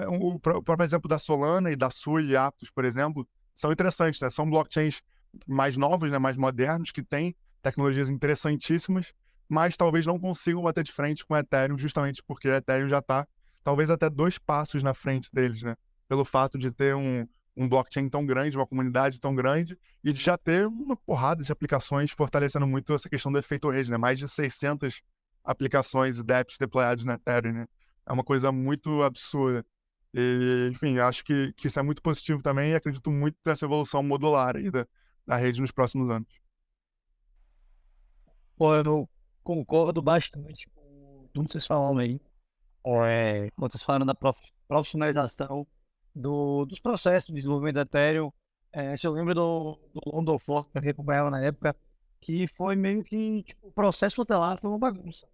O próprio exemplo da Solana e da Sui e Aptos, por exemplo, são interessantes, né? São blockchains mais novos, né? Mais modernos, que têm tecnologias interessantíssimas, mas talvez não consigam bater de frente com o Ethereum, justamente porque o Ethereum já está talvez até 2 passos na frente deles, né? Pelo fato de ter um blockchain tão grande, uma comunidade tão grande, e de já ter uma porrada de aplicações fortalecendo muito essa questão do efeito rede, né? Mais de 600 aplicações e dApps deployados na Ethereum, né? É uma coisa muito absurda. E, enfim, acho que isso é muito positivo também e acredito muito nessa evolução modular aí da rede nos próximos anos. Pô, eu concordo bastante com tudo que vocês falaram aí. Quando vocês falaram da profissionalização dos processos de desenvolvimento da Ethereum, se eu lembro do London Fork, que eu acompanhava na época, que foi meio que, tipo, o processo até lá foi uma bagunça.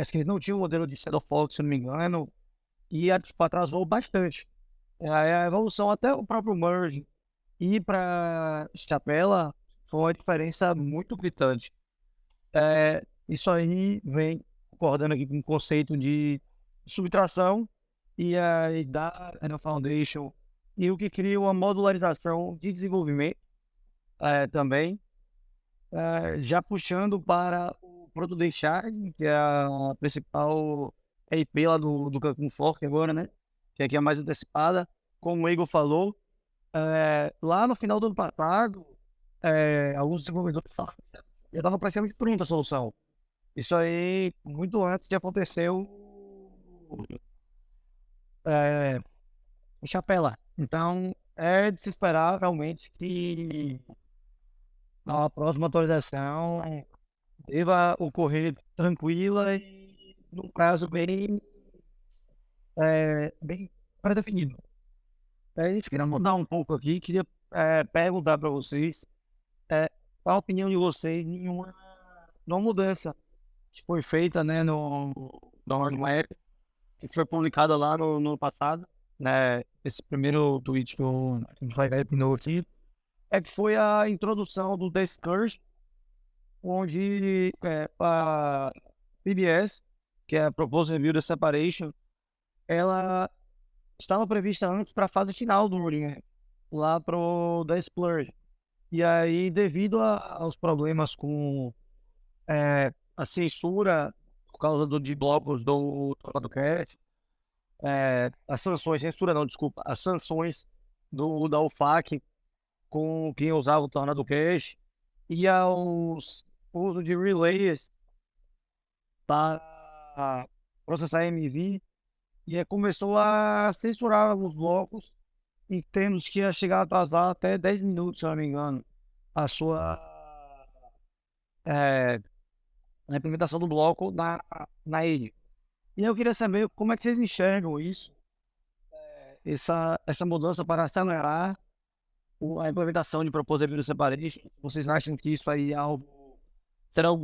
Acho que eles não tinham um modelo de Shadow Fork, se eu não me engano, e tipo, atrasou bastante. A evolução, até o próprio Merge ir para Chapela, foi uma diferença muito gritante. Isso aí vem concordando aqui com o conceito de subtração e aí da Ethereum Foundation, e o que cria uma modularização de desenvolvimento também, já puxando para o Protodem Shard, que é a principal IP lá do Cancun Fork agora, né? Que aqui é a mais antecipada. Como o Igor falou, lá no final do ano passado, alguns desenvolvedores já estavam praticamente pronta a solução. Isso aí, muito antes de acontecer o Chapela. Então, é de se esperar realmente que a próxima atualização deva ocorrer tranquila e num prazo bem pré-definido. A gente queria mudar um pouco aqui, queria perguntar para vocês qual a opinião de vocês em uma mudança que foi feita, né, na roadmap, que foi publicada lá no ano passado, né? Esse primeiro tweet que eu vai repinou aqui, que foi a introdução do Discourse, onde a PBS, que é a Proposed Review the Separation, ela estava prevista antes para a fase final do ruling, né? Lá pro da Splurge. E aí, devido aos problemas com a censura por causa de blocos do Cash, as sanções, censura não, desculpa, as sanções da UFAC com quem usava o Tornado Cash e aos uso de relays para processar MV, e começou a censurar alguns blocos em termos que ia chegar a atrasar até 10 minutos, se eu não me engano, a sua a implementação do bloco na rede. E eu queria saber como é que vocês enxergam isso, essa mudança para acelerar a implementação de Proposed Review Separation. Vocês acham que isso aí será o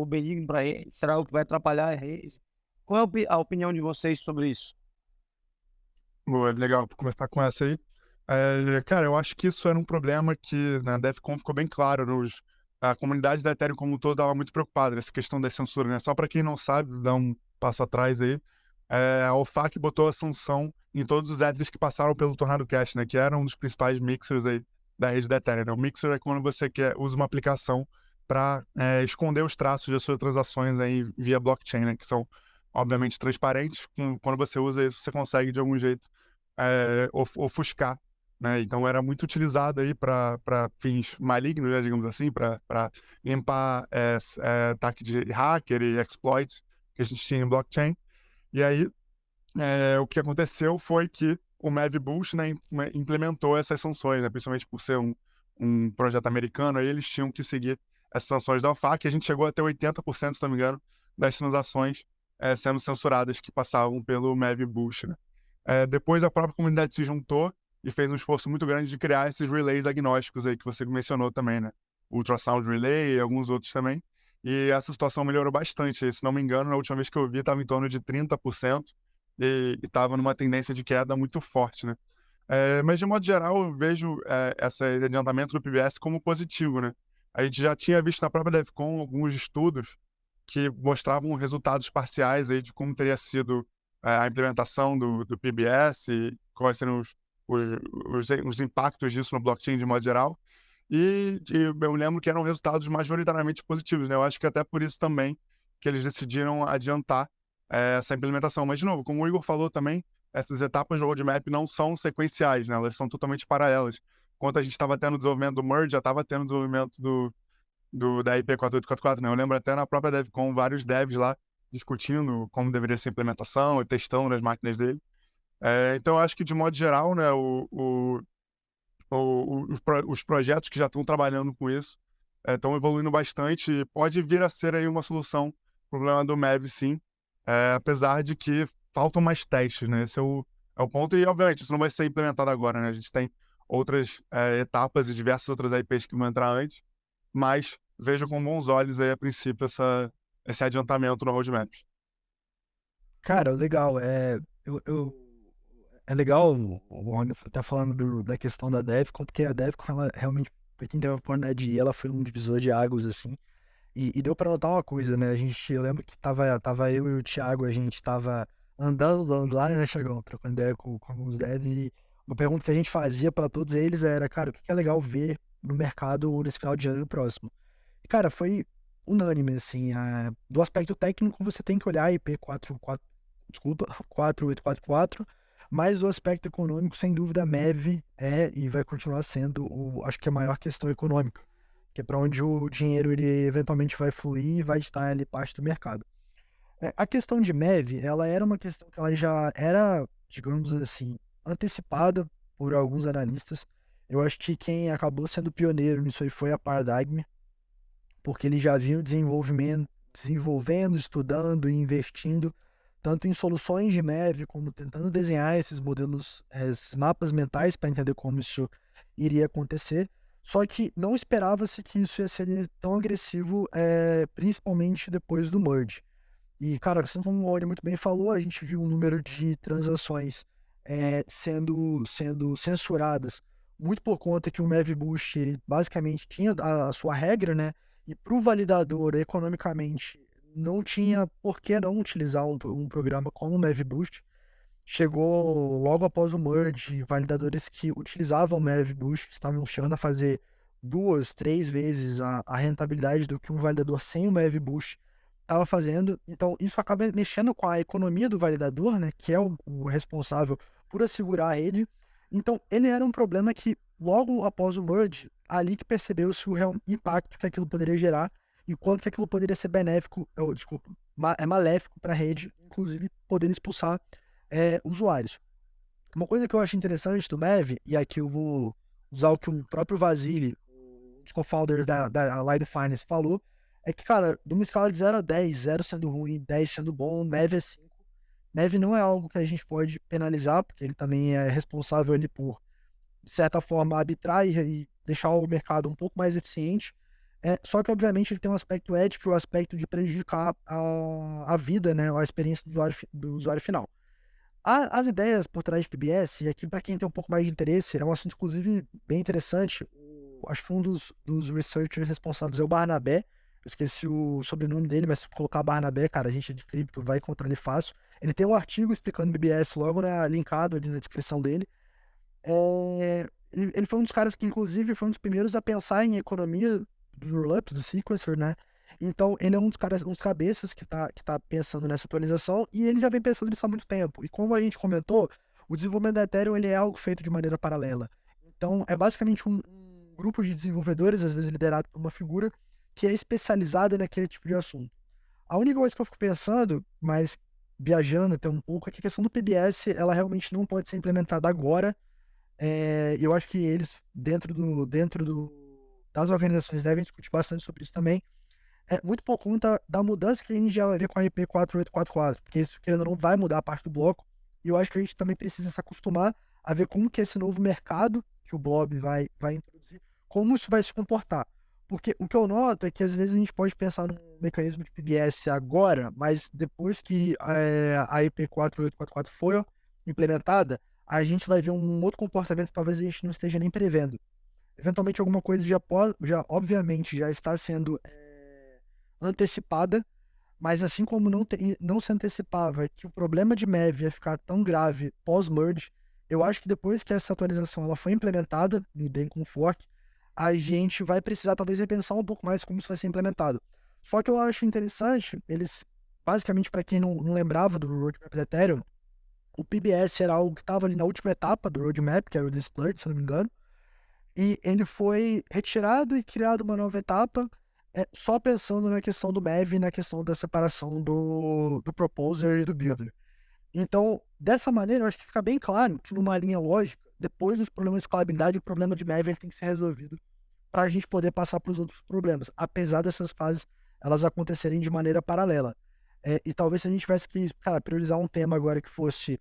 benigno para eles? Será o que vai atrapalhar eles? Qual é a opinião de vocês sobre isso? Boa, legal, vou começar com essa aí. Cara, eu acho que isso era um problema que na DEFCON ficou bem claro. A comunidade da Ethereum como um todo estava muito preocupada nessa questão da censura, né? Só para quem não sabe, dá um passo atrás aí, a OFAC botou a sanção em todos os Ethers que passaram pelo Tornado Cash, né? Que era um dos principais mixers aí da rede da Ethereum, né? O mixer é quando você usa uma aplicação para esconder os traços das suas transações aí via blockchain, né? Que são obviamente transparentes. Quando você usa isso, você consegue de algum jeito ofuscar, né? Então era muito utilizado aí para fins malignos, né, digamos assim, para limpar ataque de hacker e exploits que a gente tinha em blockchain. E aí o que aconteceu foi que o Mavbush, né, implementou essas sanções, né, principalmente por ser um projeto americano, aí eles tinham que seguir essas sanções da OFAC, e a gente chegou até 80%, se não me engano, das transações sendo censuradas que passavam pelo Mavbush, né? Depois a própria comunidade se juntou e fez um esforço muito grande de criar esses relays agnósticos aí que você mencionou também, né? Ultrasound Relay e alguns outros também. E essa situação melhorou bastante. Se não me engano, na última vez que eu vi, estava em torno de 30%. e estava numa tendência de queda muito forte, né? Mas de modo geral, eu vejo esse adiantamento do PBS como positivo, né? A gente já tinha visto na própria DevCon alguns estudos que mostravam resultados parciais aí de como teria sido a implementação do PBS e quais seriam os impactos disso no blockchain de modo geral. E eu lembro que eram resultados majoritariamente positivos, né? Eu acho que até por isso também que eles decidiram adiantar essa implementação. Mas, de novo, como o Igor falou também, essas etapas do roadmap não são sequenciais, né? Elas são totalmente paralelas. Enquanto a gente estava tendo desenvolvimento do Merge, já estava tendo desenvolvimento da IP 4844, né? Eu lembro até na própria DevCon, vários devs lá discutindo como deveria ser a implementação e testando nas máquinas dele. Então, eu acho que, de modo geral, né, os projetos que já estão trabalhando com isso estão evoluindo bastante e pode vir a ser aí uma solução para o problema do MEV, sim, apesar de que faltam mais testes, né? Esse é o ponto e, obviamente, isso não vai ser implementado agora, né? A gente tem outras etapas e diversas outras IPs que vão entrar antes, mas vejo com bons olhos aí, a princípio, esse adiantamento no roadmap. Cara, legal. É legal o Rony tá falando da questão da Devcon, porque a Devcon, ela realmente, pra quem teve a oportunidade de ir, ela foi um divisor de águas, assim. E deu pra notar uma coisa, né? Eu lembro que tava eu e o Thiago, a gente tava andando lá, né, Thiagão, trocando ideia com alguns devs, e uma pergunta que a gente fazia pra todos eles era, cara, o que é legal ver no mercado nesse final de ano próximo? E, cara, foi unânime, assim, do aspecto técnico você tem que olhar a IP 4844, mas o aspecto econômico, sem dúvida, a MEV e vai continuar sendo, acho que a maior questão econômica, que é para onde o dinheiro ele eventualmente vai fluir e vai estar ali parte do mercado. A questão de MEV, ela era uma questão que ela já era, digamos assim, antecipada por alguns analistas. Eu acho que quem acabou sendo pioneiro nisso aí foi a Paradigm, porque eles já vinham desenvolvendo, estudando e investindo tanto em soluções de MEV, como tentando desenhar esses modelos, esses mapas mentais para entender como isso iria acontecer. Só que não esperava-se que isso ia ser tão agressivo, principalmente depois do merge. E, cara, assim como o Ori muito bem falou, a gente viu um número de transações sendo censuradas, muito por conta que o MEV Boost ele basicamente tinha a sua regra, né? E para o validador, economicamente, não tinha por que não utilizar um programa como o MEV Boost. Chegou logo após o merge, validadores que utilizavam o MEV Boost estavam chegando a fazer 2, 3 vezes a rentabilidade do que um validador sem o MEV Boost estava fazendo. Então, isso acaba mexendo com a economia do validador, né, que é o responsável por assegurar a rede. Então, ele era um problema que, logo após o merge, ali que percebeu-se o real impacto que aquilo poderia gerar e quanto que aquilo poderia ser benéfico, maléfico para a rede, inclusive poder expulsar usuários. Uma coisa que eu acho interessante do MEV, e aqui eu vou usar o que o próprio Vasily, um dos co-founders da Light Finance, falou, é que, cara, de uma escala de 0 a 10, 0 sendo ruim, 10 sendo bom, MEV é 5. MEV não é algo que a gente pode penalizar, porque ele também é responsável ali por, de certa forma, arbitrar e deixar o mercado um pouco mais eficiente. Só que, obviamente, ele tem um aspecto ético e um aspecto de prejudicar a vida, né, a experiência do usuário final. As ideias por trás de PBS, e aqui para quem tem um pouco mais de interesse, é um assunto inclusive bem interessante. Acho que um dos researchers responsáveis é o Barnabé. Eu esqueci o sobrenome dele, mas se colocar Barnabé, cara, a gente é de cripto, vai encontrar ele fácil. Ele tem um artigo explicando BBS logo linkado ali na descrição dele. Ele foi um dos caras que, inclusive, foi um dos primeiros a pensar em economia dos rollups, do sequencer, né? Então, ele é um dos cabeças que tá pensando nessa atualização e ele já vem pensando nisso há muito tempo. E como a gente comentou, o desenvolvimento da Ethereum ele é algo feito de maneira paralela. Então, é basicamente um grupo de desenvolvedores, às vezes liderado por uma figura, que é especializada naquele tipo de assunto. A única coisa que eu fico pensando, mas viajando até um pouco, é que a questão do PBS, ela realmente não pode ser implementada agora. Eu acho que eles, dentro das organizações, devem discutir bastante sobre isso também. Muito por conta da mudança que a gente já vai ver com a IP 4844, porque isso, querendo ou não, vai mudar a parte do bloco, e eu acho que a gente também precisa se acostumar a ver como que esse novo mercado que o Blob vai introduzir, como isso vai se comportar. Porque o que eu noto é que às vezes a gente pode pensar num mecanismo de PBS agora, mas depois que a IP 4844 for implementada, a gente vai ver um outro comportamento que talvez a gente não esteja nem prevendo. Eventualmente alguma coisa já obviamente já está sendo antecipada, mas assim como não se antecipava que o problema de MEV ia ficar tão grave pós-merge, eu acho que depois que essa atualização ela foi implementada no DEM com fork, a gente vai precisar talvez repensar um pouco mais como isso vai ser implementado. Só que eu acho interessante, eles, basicamente para quem não lembrava do roadmap da Ethereum, o PBS era algo que estava ali na última etapa do roadmap, que era o Displurge, se eu não me engano, e ele foi retirado e criado uma nova etapa, só pensando na questão do MEV e na questão da separação do Proposer e do Builder. Então, dessa maneira, eu acho que fica bem claro que numa linha lógica, depois dos problemas de escalabilidade, o problema de MEV ele tem que ser resolvido para a gente poder passar para os outros problemas, apesar dessas fases elas acontecerem de maneira paralela. E talvez se a gente tivesse que, cara, priorizar um tema agora que fosse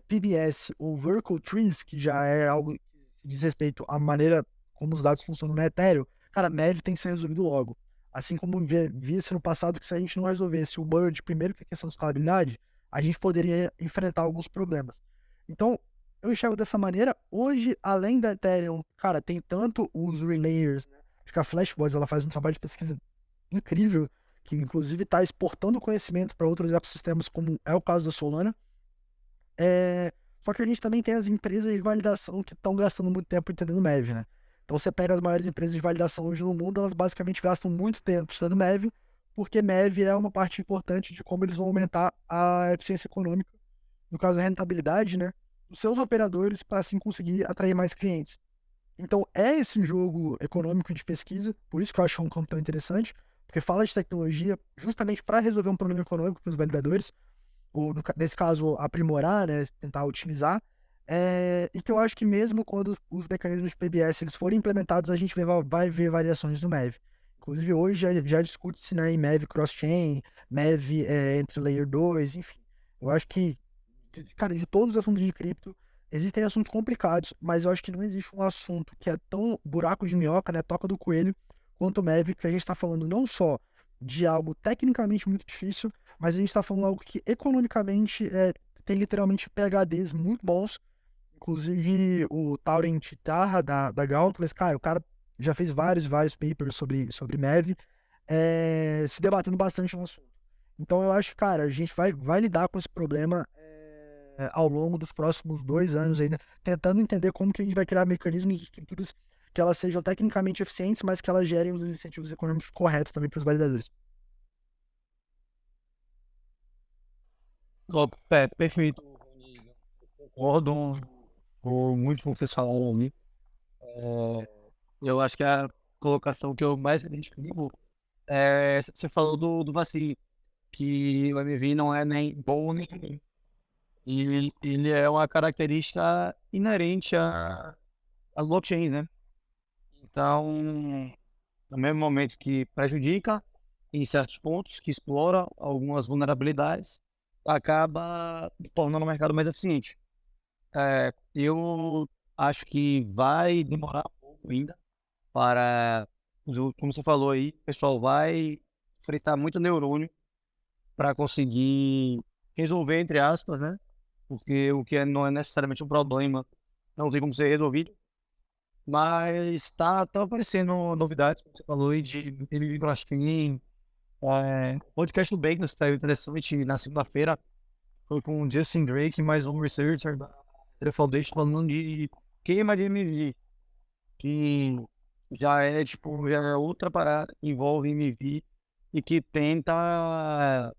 PBS ou Vertical Trees, que já é algo que diz respeito à maneira como os dados funcionam na Ethereum, cara, MEV tem que ser resolvido logo. Assim como via-se no passado que se a gente não resolvesse o merge primeiro que a questão de escalabilidade, a gente poderia enfrentar alguns problemas. Então, eu enxergo dessa maneira. Hoje, além da Ethereum, cara, tem tanto os relayers, né? Acho que a Flashbots, ela faz um trabalho de pesquisa incrível, que inclusive está exportando conhecimento para outros ecossistemas, como é o caso da Solana. Só que a gente também tem as empresas de validação que estão gastando muito tempo entendendo MEV, né? Então você pega as maiores empresas de validação hoje no mundo, elas basicamente gastam muito tempo estudando MEV, porque MEV é uma parte importante de como eles vão aumentar a eficiência econômica, no caso a rentabilidade, né, dos seus operadores para assim conseguir atrair mais clientes. Então é esse jogo econômico de pesquisa, por isso que eu acho um campo tão interessante, porque fala de tecnologia justamente para resolver um problema econômico para os validadores, ou nesse caso aprimorar, né, tentar otimizar, e que eu acho que mesmo quando os mecanismos de PBS eles forem implementados, a gente vai ver variações no MEV. Inclusive hoje já discute-se, né, em MEV cross-chain, MEV entre Layer 2, enfim. Eu acho que, cara, de todos os assuntos de cripto, existem assuntos complicados, mas eu acho que não existe um assunto que é tão buraco de minhoca, né, toca do coelho, quanto o MEV, porque a gente está falando não só de algo tecnicamente muito difícil, mas a gente está falando algo que economicamente tem literalmente PHDs muito bons. Inclusive o Tauren Chitarra da Gauntlet, cara, o cara já fez vários papers sobre MEV, se debatendo bastante no assunto. Então eu acho que, cara, a gente vai lidar com esse problema ao longo dos próximos 2 anos ainda, tentando entender como que a gente vai criar mecanismos e estruturas que elas sejam tecnicamente eficientes, mas que elas gerem os incentivos econômicos corretos também para os validadores. Perfeito, Rony. Concordo com muito com o que vocês falaram ali. Eu acho que a colocação que eu mais identifico você falou do vacilo, que o MV não é nem bom nem ruim. E ele é uma característica inerente à blockchain, né? Então, no mesmo momento que prejudica em certos pontos, que explora algumas vulnerabilidades, acaba tornando o mercado mais eficiente. Eu acho que vai demorar um pouco ainda para, como você falou aí, o pessoal vai fritar muito neurônio para conseguir resolver, entre aspas, né? Porque o que não é necessariamente um problema não tem como ser resolvido. Mas tá aparecendo novidades, como você falou, aí de MV Crossfit. O podcast do Bacon saiu interessante na segunda-feira. Foi com o Justin Drake, mais um researcher da Ethereum Foundation, falando de queima de MV. Que já é, tipo, já é outra parada que envolve MV e que tenta,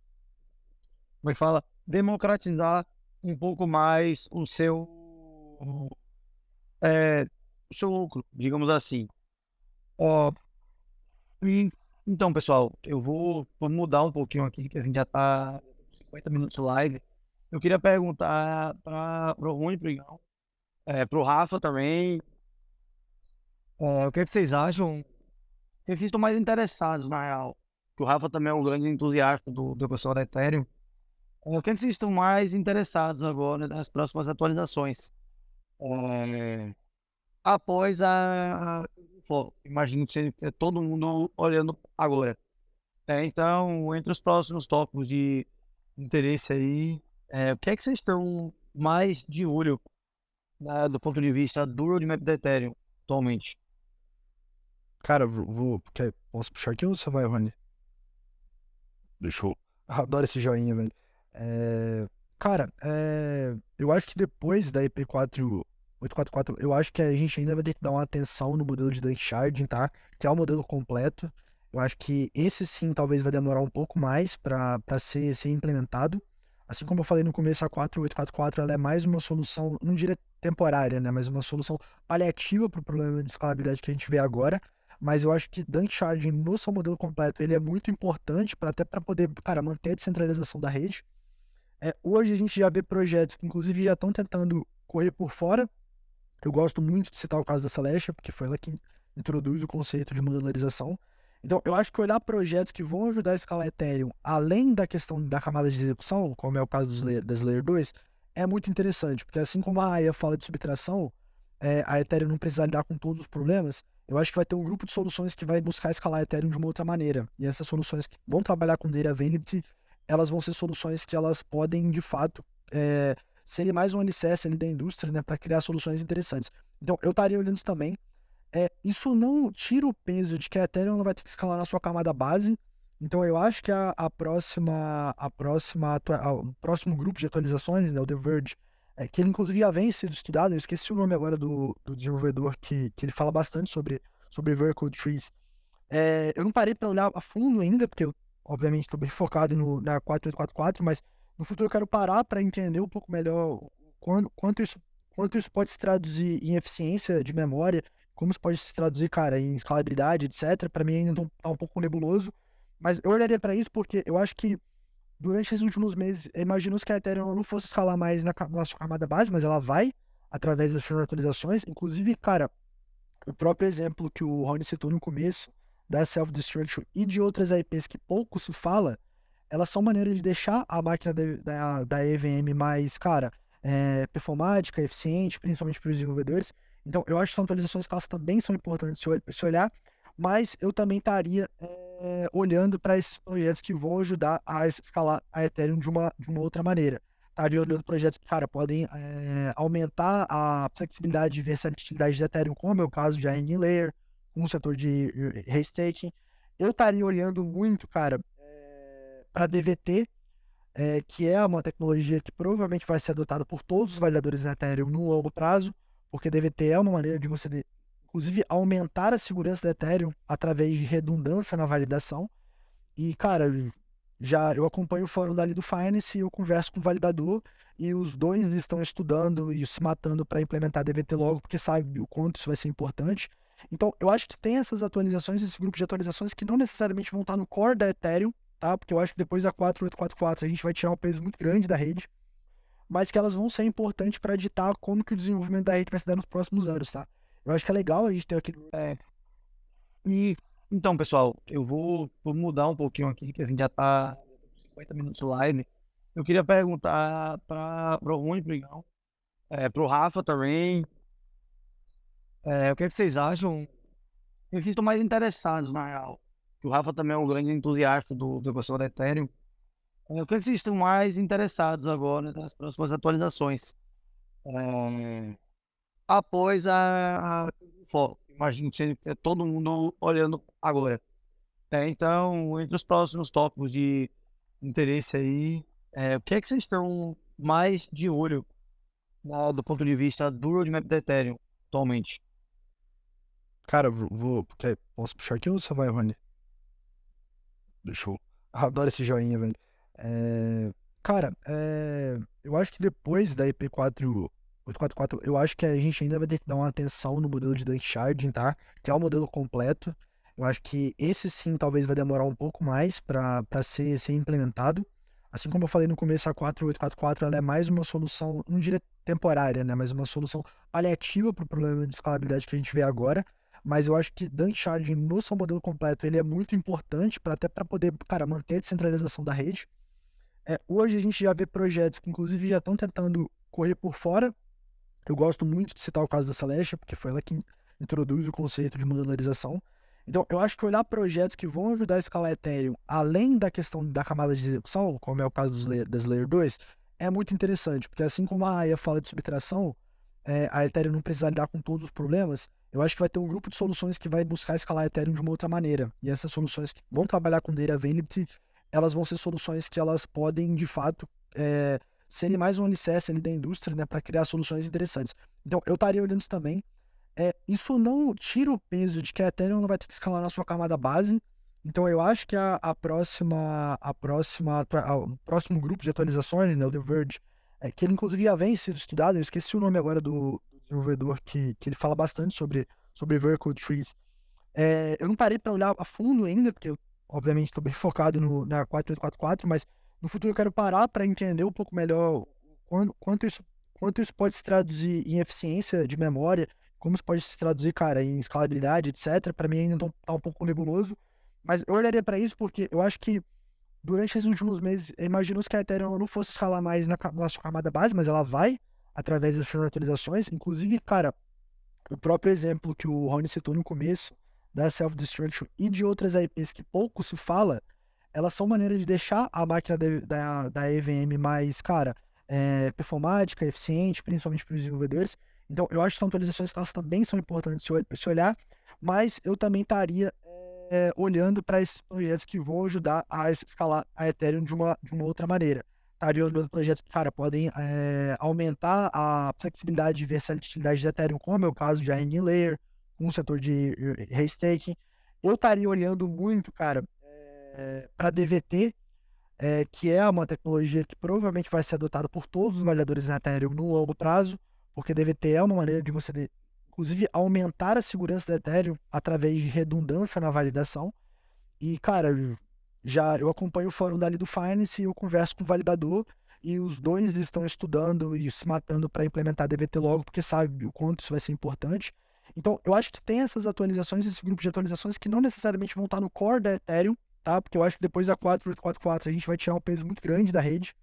como é que fala? Democratizar um pouco mais é, o seu lucro, digamos assim. Ó, e, então, pessoal, vou mudar um pouquinho aqui, que a gente já tá 50 minutos de live. Eu queria perguntar para o Rony, pro Igão, pro Rafa também, o que é que vocês acham? O que vocês estão mais interessados, na real? Que o Rafa também é um grande entusiasta do pessoal da Ethereum. O que é que vocês estão mais interessados agora nas próximas atualizações? Após a foco. Imagino que todo mundo olhando agora. Então, entre os próximos tópicos de interesse aí, o que é que vocês estão mais de olho, né, do ponto de vista do roadmap da Ethereum atualmente? Cara, posso puxar aqui ou você vai, Rony? Deixa eu. Adoro esse joinha, velho. É, Cara, eu acho que depois da EP4 844, eu acho que a gente ainda vai ter que dar uma atenção no modelo de Danksharding, tá? Que é o modelo completo. Eu acho que esse sim talvez vai demorar um pouco mais para ser implementado. Assim como eu falei no começo, a 4844 ela é mais uma solução, não diria temporária, né? Mas uma solução paliativa para o problema de escalabilidade que a gente vê agora. Mas eu acho que Danksharding no seu modelo completo ele é muito importante para até para poder, cara, manter a descentralização da rede. Hoje a gente já vê projetos que inclusive já estão tentando correr por fora. Eu gosto muito de citar o caso da Celestia, porque foi ela que introduz o conceito de modularização. Então, eu acho que olhar projetos que vão ajudar a escalar Ethereum, além da questão da camada de execução, como é o caso das Layer 2, é muito interessante, porque assim como a AIA fala de subtração, a Ethereum não precisa lidar com todos os problemas, eu acho que vai ter um grupo de soluções que vai buscar escalar Ethereum de uma outra maneira. E essas soluções que vão trabalhar com Data Availability, elas vão ser soluções que elas podem, de fato, serem mais um alicerce ali da indústria, né, para criar soluções interessantes. Então, eu estaria olhando isso também. Isso não tira o peso de que a Ethereum ela vai ter que escalar na sua camada base. Então, eu acho que o próximo grupo de atualizações, né, o The Verge, que ele inclusive já vem sendo estudado, eu esqueci o nome agora do desenvolvedor que ele fala bastante sobre Vertical Trees. Eu não parei para olhar a fundo ainda, porque eu, obviamente, estou bem focado na 4844, mas no futuro eu quero parar para entender um pouco melhor quanto isso pode se traduzir em eficiência de memória, como isso pode se traduzir, cara, em escalabilidade, etc. Para mim ainda tá um pouco nebuloso, mas eu olharia para isso porque eu acho que durante esses últimos meses, imaginou-se que a Ethereum não fosse escalar mais na sua camada base, mas ela vai através dessas atualizações. Inclusive, cara, o próprio exemplo que o Rony citou no começo, da Self-Destruction e de outras IPs que pouco se fala, elas são maneiras de deixar a máquina da EVM mais, cara, performática, eficiente, principalmente para os desenvolvedores. Então, eu acho que são atualizações que elas também são importantes se olhar, mas eu também estaria olhando para esses projetos que vão ajudar a escalar a Ethereum de uma outra maneira. Estaria olhando projetos que, cara, podem aumentar a flexibilidade e versatilidade da Ethereum, como é o caso de Hanging Layer, com o setor de restaking. Eu estaria olhando muito, cara, para DVT, que é uma tecnologia que provavelmente vai ser adotada por todos os validadores da Ethereum no longo prazo, porque DVT é uma maneira de você, inclusive, aumentar a segurança da Ethereum através de redundância na validação. E, cara, eu acompanho o fórum dali do Finance e eu converso com o validador e os dois estão estudando e se matando para implementar DVT logo, porque sabe o quanto isso vai ser importante. Então, eu acho que tem essas atualizações, esse grupo de atualizações que não necessariamente vão estar no core da Ethereum, tá? Porque eu acho que depois da 4844 a gente vai tirar um peso muito grande da rede, mas que elas vão ser importantes para ditar como que o desenvolvimento da rede vai se dar nos próximos anos, tá? Eu acho que é legal a gente ter aquele. E então, pessoal, eu vou mudar um pouquinho aqui, que a gente já tá 50 minutos live. Eu queria perguntar para o Rony, pro Igão, pro Rafa também, o que é que vocês acham? O que vocês estão mais interessados, na real? Que o Rafa também é um grande entusiasta do ecossistema da Ethereum. O que é que vocês estão mais interessados agora nas próximas atualizações? Após a foco. Imagino que todo mundo olhando agora. Então, entre os próximos tópicos de interesse aí, o que é que vocês estão mais de olho, né, do ponto de vista do roadmap da Ethereum atualmente? Cara, posso puxar aqui ou você vai, Rony? Deixa eu. Adoro esse joinha, velho. Cara, eu acho que depois da EP4 844, eu acho que a gente ainda vai ter que dar uma atenção no modelo de Danksharding, tá? Que é o modelo completo. Eu acho que esse sim talvez vai demorar um pouco mais para ser implementado. Assim como eu falei no começo, a 4844 ela é mais uma solução, não diria temporária, né? Mas uma solução paliativa para o problema de escalabilidade que a gente vê agora. Mas eu acho que Danksharding no seu modelo completo ele é muito importante para até para poder, cara, manter a descentralização da rede. Hoje a gente já vê projetos que inclusive já estão tentando correr por fora. Eu gosto muito de citar o caso da Celestia, porque foi ela que introduz o conceito de modularização. Então, eu acho que olhar projetos que vão ajudar a escalar Ethereum, além da questão da camada de execução, como é o caso das Layer 2, é muito interessante, porque assim como a Aya fala de subtração, a Ethereum não precisa lidar com todos os problemas, eu acho que vai ter um grupo de soluções que vai buscar escalar a Ethereum de uma outra maneira. E essas soluções que vão trabalhar com Data Availability, elas vão ser soluções que elas podem, de fato, serem mais um alicerce ali da indústria, né, para criar soluções interessantes. Então, eu estaria olhando isso também. Isso não tira o peso de que a Ethereum não vai ter que escalar na sua camada base. Então, eu acho que o próximo grupo de atualizações, né, o The Verge, que ele inclusive já vem sendo estudado, eu esqueci o nome agora do desenvolvedor que ele fala bastante sobre Vertical Trees. Eu não parei para olhar a fundo ainda, porque eu, obviamente, estou bem focado na 4844, mas no futuro eu quero parar para entender um pouco melhor quanto isso pode se traduzir em eficiência de memória, como isso pode se traduzir, cara, em escalabilidade, etc. Para mim ainda tá um pouco nebuloso, mas eu olharia para isso porque eu acho que durante esses últimos meses, imaginou-se que a Ethereum não fosse escalar mais na sua camada base, mas ela vai através dessas atualizações. Inclusive, cara, o próprio exemplo que o Rony citou no começo, da Self-Destruction e de outras IPs que pouco se fala, elas são maneiras de deixar a máquina da EVM mais, cara, performática, eficiente, principalmente para os desenvolvedores. Então, eu acho que são atualizações que elas também são importantes se olhar, mas eu também estaria olhando para esses projetos que vão ajudar a escalar a Ethereum de uma outra maneira. Estaria olhando projetos que, cara, podem aumentar a flexibilidade e versatilidade da Ethereum, como é o caso de Hanging Layer, com o setor de restaking. Eu estaria olhando muito, cara, para DVT, que é uma tecnologia que provavelmente vai ser adotada por todos os valiadores na Ethereum no longo prazo, porque DVT é uma maneira de você, inclusive, aumentar a segurança da Ethereum através de redundância na validação. E, cara, eu acompanho o fórum da Lido Finance e eu converso com o validador e os dois estão estudando e se matando para implementar DVT logo, porque sabe o quanto isso vai ser importante. Então, eu acho que tem essas atualizações, esse grupo de atualizações que não necessariamente vão estar no core da Ethereum, tá? Porque eu acho que depois da 4844 a gente vai tirar um peso muito grande da rede,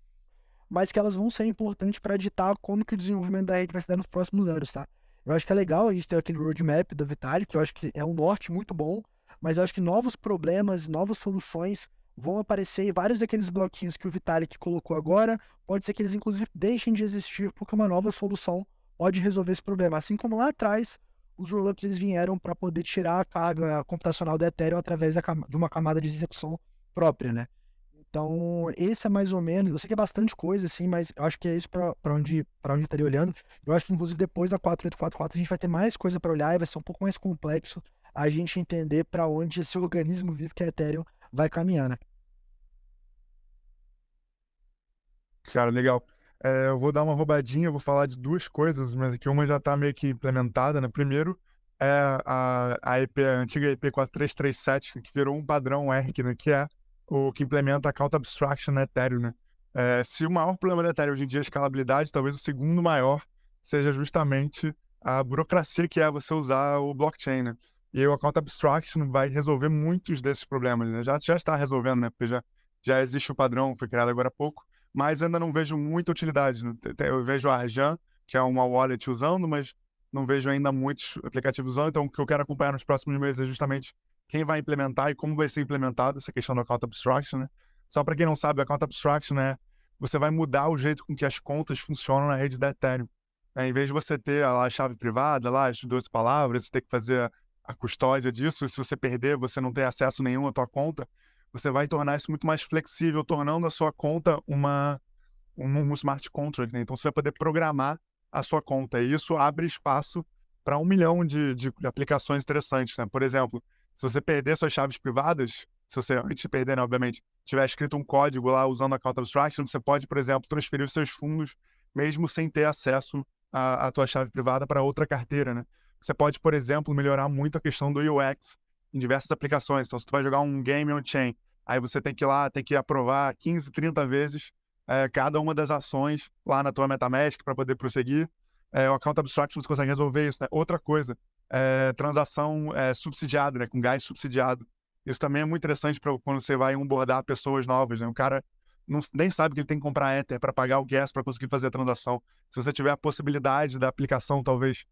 mas que elas vão ser importantes para ditar como que o desenvolvimento da rede vai se dar nos próximos anos, tá? Eu acho que é legal a gente ter aquele roadmap da Vitalik, que eu acho que é um norte muito bom, mas eu acho que novos problemas, novas soluções vão aparecer e vários daqueles bloquinhos que o Vitalik colocou agora, pode ser que eles inclusive deixem de existir porque uma nova solução pode resolver esse problema. Assim como lá atrás, os rollups eles vieram para poder tirar a carga computacional da Ethereum através de uma camada de execução própria, né? Então, esse é mais ou menos, eu sei que é bastante coisa, assim, mas eu acho que é isso para onde eu estaria olhando. Eu acho que, inclusive, depois da 4844 a gente vai ter mais coisa para olhar e vai ser um pouco mais complexo a gente entender para onde esse organismo vivo que é Ethereum vai caminhar, né? Cara, legal. Eu vou dar uma roubadinha, vou falar de duas coisas, mas aqui uma já está meio que implementada, né? Primeiro é a EP, a antiga EP 4337, que virou um padrão ERC, né? Que é o que implementa a Count Abstraction na Ethereum, né? Se o maior problema da Ethereum hoje em dia é a escalabilidade, talvez o segundo maior seja justamente a burocracia que é você usar o blockchain, né? E aí o Count Abstraction vai resolver muitos desses problemas, né? Já está resolvendo, né? Porque já existe o padrão, foi criado agora há pouco, mas ainda não vejo muita utilidade, né? Eu vejo a Arjan, que é uma wallet usando, mas não vejo ainda muitos aplicativos usando, então o que eu quero acompanhar nos próximos meses é justamente quem vai implementar e como vai ser implementado essa questão do Account Abstraction, né? Só para quem não sabe, Account Abstraction é você vai mudar o jeito com que as contas funcionam na rede da Ethereum. Em vez de você ter lá a chave privada, lá as 12 palavras, você ter que fazer a custódia disso, e se você perder, você não tem acesso nenhum à tua conta, você vai tornar isso muito mais flexível, tornando a sua conta um smart contract, né? Então você vai poder programar a sua conta, e isso abre espaço para 1 milhão de aplicações interessantes, né? Por exemplo, se você perder suas chaves privadas, se você, antes de perder, né, obviamente, tiver escrito um código lá usando a Account Abstraction, você pode, por exemplo, transferir os seus fundos mesmo sem ter acesso à tua chave privada para outra carteira, né? Você pode, por exemplo, melhorar muito a questão do UX em diversas aplicações. Então, se tu vai jogar um game on-chain, aí você tem que ir lá, tem que aprovar 15, 30 vezes cada uma das ações lá na tua MetaMask para poder prosseguir. O Account Abstraction você consegue resolver isso, né? Outra coisa, transação subsidiada, né? Com gás subsidiado. Isso também é muito interessante para quando você vai onboardar pessoas novas, né? O cara nem sabe que ele tem que comprar Ether para pagar o gas para conseguir fazer a transação. Se você tiver a possibilidade da aplicação, talvez,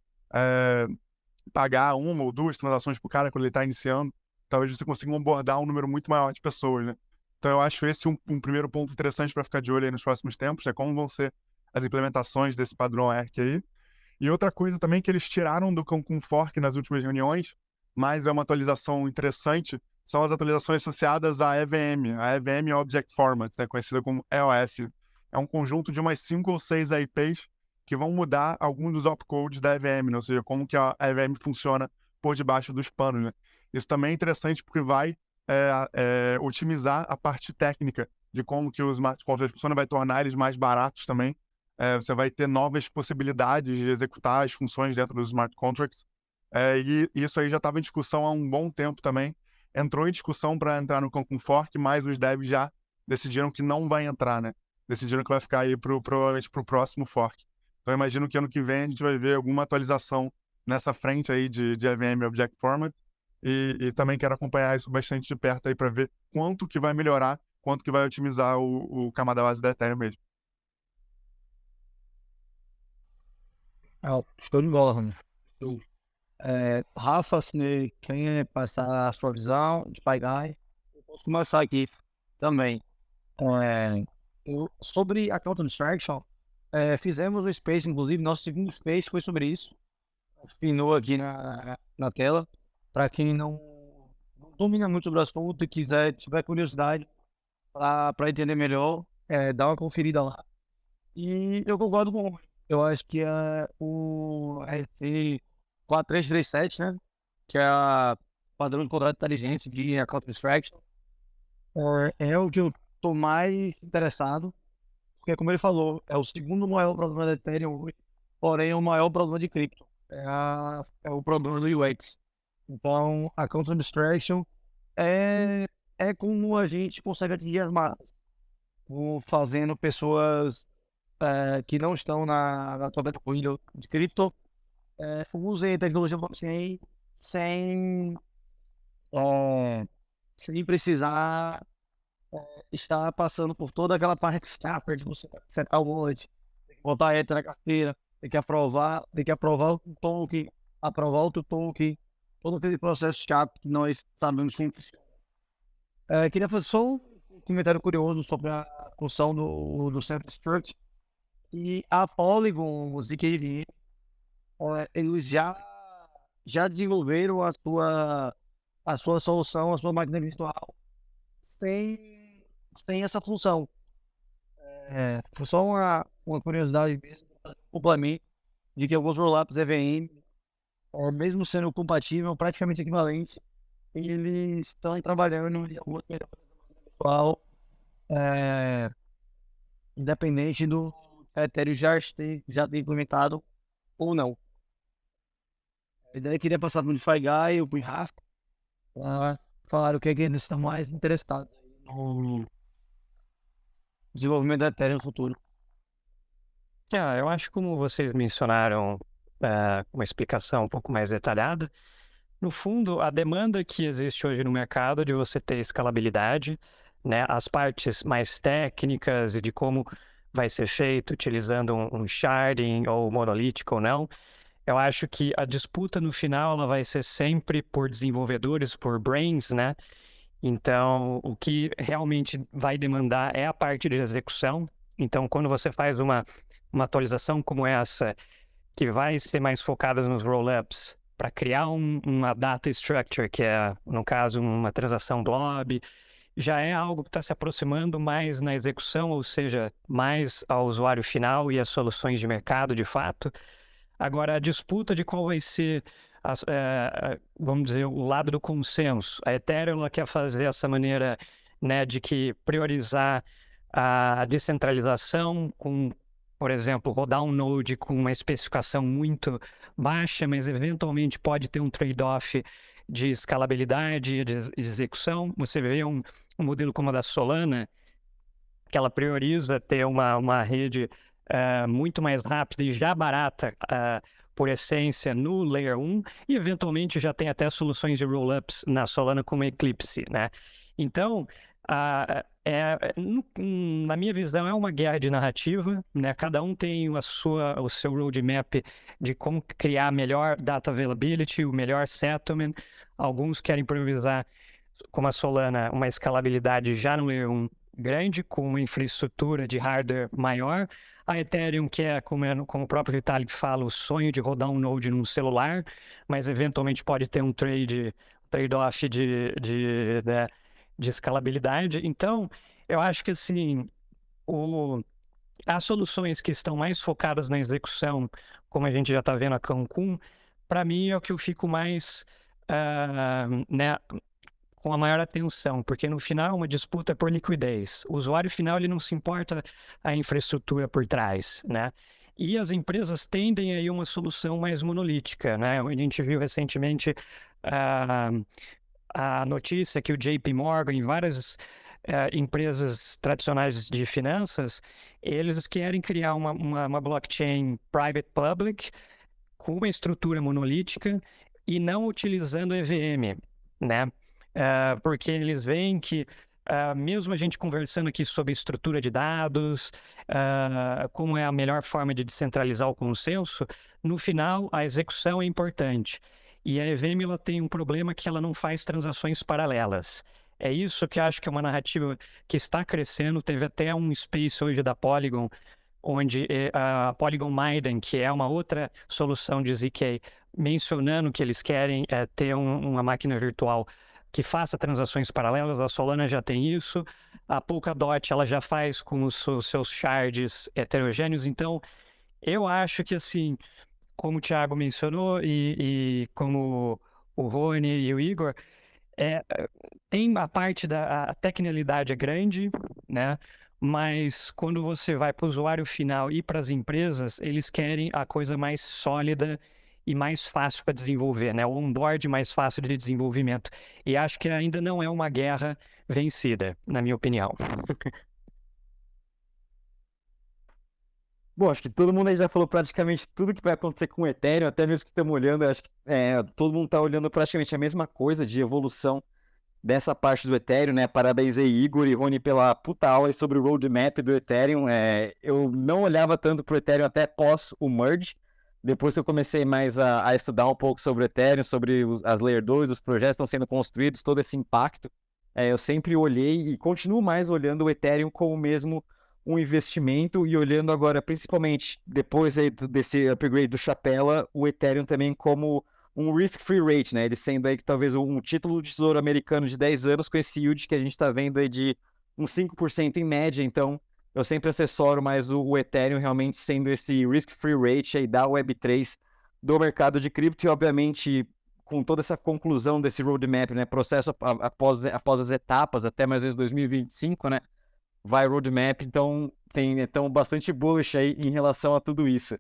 pagar uma ou duas transações pro cara quando ele está iniciando, talvez você consiga abordar um número muito maior de pessoas, né? Então eu acho esse um primeiro ponto interessante para ficar de olho aí nos próximos tempos, é como vão ser as implementações desse padrão ERC aí. E outra coisa também que eles tiraram do Cancun Fork nas últimas reuniões, mas é uma atualização interessante, são as atualizações associadas à EVM, a EVM Object Format, né, conhecida como EOF. É um conjunto de umas 5 ou 6 IPs que vão mudar alguns dos opcodes da EVM, né? Ou seja, como que a EVM funciona por debaixo dos panos, né? Isso também é interessante porque vai otimizar a parte técnica de como que os smart contracts funcionam, vai tornar eles mais baratos também. Você vai ter novas possibilidades de executar as funções dentro dos smart contracts. E isso aí já estava em discussão há um bom tempo também. Entrou em discussão para entrar no Cancun Fork, mas os devs já decidiram que não vai entrar, né? Decidiram que vai ficar aí provavelmente para o próximo fork. Então, eu imagino que ano que vem a gente vai ver alguma atualização nessa frente aí de EVM Object Format. E também quero acompanhar isso bastante de perto aí para ver quanto que vai melhorar, quanto que vai otimizar o camada base da Ethereum mesmo. Show de bola, Rony. Rafa, se quer passar a sua visão de PyGuy, eu posso começar aqui também. Sobre a Account Abstraction, fizemos um Space, inclusive, nosso segundo Space foi sobre isso. Afinou aqui na tela. Para quem não domina muito sobre o assunto e tiver curiosidade para entender melhor, dá uma conferida lá. E eu concordo com eu acho que é o RC 4337, né? Que é a padrão de contrato inteligente de Account Abstraction. É o que eu tô mais interessado, porque como ele falou, é o segundo maior problema da Ethereum hoje, porém é o maior problema de cripto. É o problema do UX. Então, a Account Abstraction é como a gente consegue atingir as massas, fazendo pessoas que não estão na tabela de cripto usem a tecnologia blockchain sem precisar estar passando por toda aquela parte chata de você setar o wallet, tem que botar a ETH na carteira, tem que aprovar o token, aprovar outro token, todo aquele processo chato que nós sabemos como funciona. Queria fazer só um comentário curioso sobre a função do Self-Destruct. E a Polygon, o ZKVM, eles já desenvolveram a sua solução, a sua máquina virtual sem essa função. Foi só uma curiosidade mesmo, um complemento de que alguns rollups EVM, mesmo sendo compatível, praticamente equivalentes, eles estão trabalhando em alguma melhorias virtual, independente do Ethereum já ter implementado ou não. E daí eu queria passar para o DeFi e o Rafa para falar o que eles estão mais interessados no desenvolvimento da Ethereum no futuro. Eu acho que como vocês mencionaram uma explicação um pouco mais detalhada, no fundo, a demanda que existe hoje no mercado de você ter escalabilidade, né, as partes mais técnicas e de como vai ser feito utilizando um sharding ou monolítico ou não, eu acho que a disputa no final ela vai ser sempre por desenvolvedores, por brains, né? Então, o que realmente vai demandar é a parte de execução. Então, quando você faz uma atualização como essa, que vai ser mais focada nos rollups, para criar uma data structure, que é, no caso, uma transação blob, já é algo que está se aproximando mais na execução, ou seja, mais ao usuário final e às soluções de mercado, de fato. Agora, a disputa de qual vai ser, vamos dizer, o lado do consenso. A Ethereum ela quer fazer essa maneira, né, de que priorizar a descentralização com, por exemplo, rodar um node com uma especificação muito baixa, mas eventualmente pode ter um trade-off de escalabilidade e de execução. Você vê um modelo como a da Solana, que ela prioriza ter uma rede muito mais rápida e já barata, por essência, no Layer 1, e eventualmente já tem até soluções de roll-ups na Solana como Eclipse, né? Então, Na minha visão, é uma guerra de narrativa, né? Cada um tem o seu roadmap de como criar a melhor data availability, o melhor settlement. Alguns querem priorizar, como a Solana, uma escalabilidade já no Layer 1 grande, com uma infraestrutura de hardware maior. A Ethereum, que como o próprio Vitalik fala, o sonho de rodar um node num celular, mas eventualmente pode ter um trade-off né, de escalabilidade. Então, eu acho que assim, as soluções que estão mais focadas na execução, como a gente já está vendo a Cancun, para mim é o que eu fico mais, né, com a maior atenção, porque no final é uma disputa por liquidez. O usuário final ele não se importa a infraestrutura por trás, né? E as empresas tendem aí uma solução mais monolítica, né? A gente viu recentemente a notícia que o JP Morgan e várias empresas tradicionais de finanças, eles querem criar uma blockchain private public com uma estrutura monolítica e não utilizando EVM, né? Porque eles veem que mesmo a gente conversando aqui sobre estrutura de dados, como é a melhor forma de descentralizar o consenso, no final a execução é importante. E a EVM ela tem um problema que ela não faz transações paralelas. É isso que acho que é uma narrativa que está crescendo. Teve até um space hoje da Polygon, onde a Polygon Maiden, que é uma outra solução de ZK, mencionando que eles querem ter uma máquina virtual que faça transações paralelas. A Solana já tem isso, a Polkadot ela já faz com os seus shards heterogêneos. Então, eu acho que assim, como o Thiago mencionou e como o Rony e o Igor, tem a parte a tecnicalidade é grande, né? Mas quando você vai para o usuário final e para as empresas, eles querem a coisa mais sólida e mais fácil para desenvolver, né? O onboard mais fácil de desenvolvimento. E acho que ainda não é uma guerra vencida, na minha opinião. Bom, acho que todo mundo aí já falou praticamente tudo que vai acontecer com o Ethereum, até mesmo que estamos olhando, acho que todo mundo está olhando praticamente a mesma coisa de evolução dessa parte do Ethereum, né? Parabéns aí, Igor e Rony, pela puta aula aí sobre o roadmap do Ethereum. Eu não olhava tanto pro Ethereum até pós o merge. Depois que eu comecei mais a estudar um pouco sobre o Ethereum, sobre as Layer 2, os projetos que estão sendo construídos, todo esse impacto, eu sempre olhei e continuo mais olhando o Ethereum como mesmo um investimento e olhando agora, principalmente depois aí desse upgrade do Chapela, o Ethereum também como um risk-free rate, né? Ele sendo aí talvez um título de tesouro americano de 10 anos com esse yield que a gente está vendo aí de uns 5% em média. Então, eu sempre assessoro mais o Ethereum realmente sendo esse risk-free rate aí da Web3 do mercado de cripto e, obviamente, com toda essa conclusão desse roadmap, né? Processo após as etapas, até mais ou menos 2025, né? Vai roadmap, então bastante bullish aí em relação a tudo isso.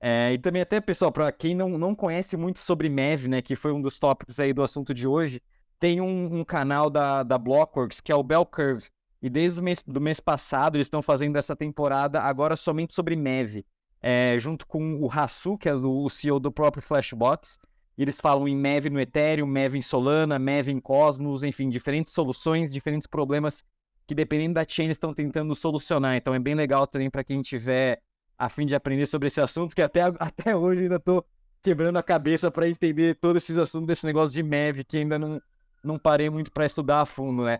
E também até, pessoal, para quem não conhece muito sobre MEV, né, que foi um dos tópicos aí do assunto de hoje, tem um canal da Blockworks, que é o Bell Curve, e desde o mês passado eles estão fazendo essa temporada agora somente sobre MEV, junto com o Hasu, que é o CEO do próprio Flashbots, e eles falam em MEV no Ethereum, MEV em Solana, MEV em Cosmos, enfim, diferentes soluções, diferentes problemas que dependendo da chain eles estão tentando solucionar. Então é bem legal também para quem tiver a fim de aprender sobre esse assunto, que até hoje ainda estou quebrando a cabeça para entender todos esses assuntos desse negócio de MEV, que ainda não parei muito para estudar a fundo, né?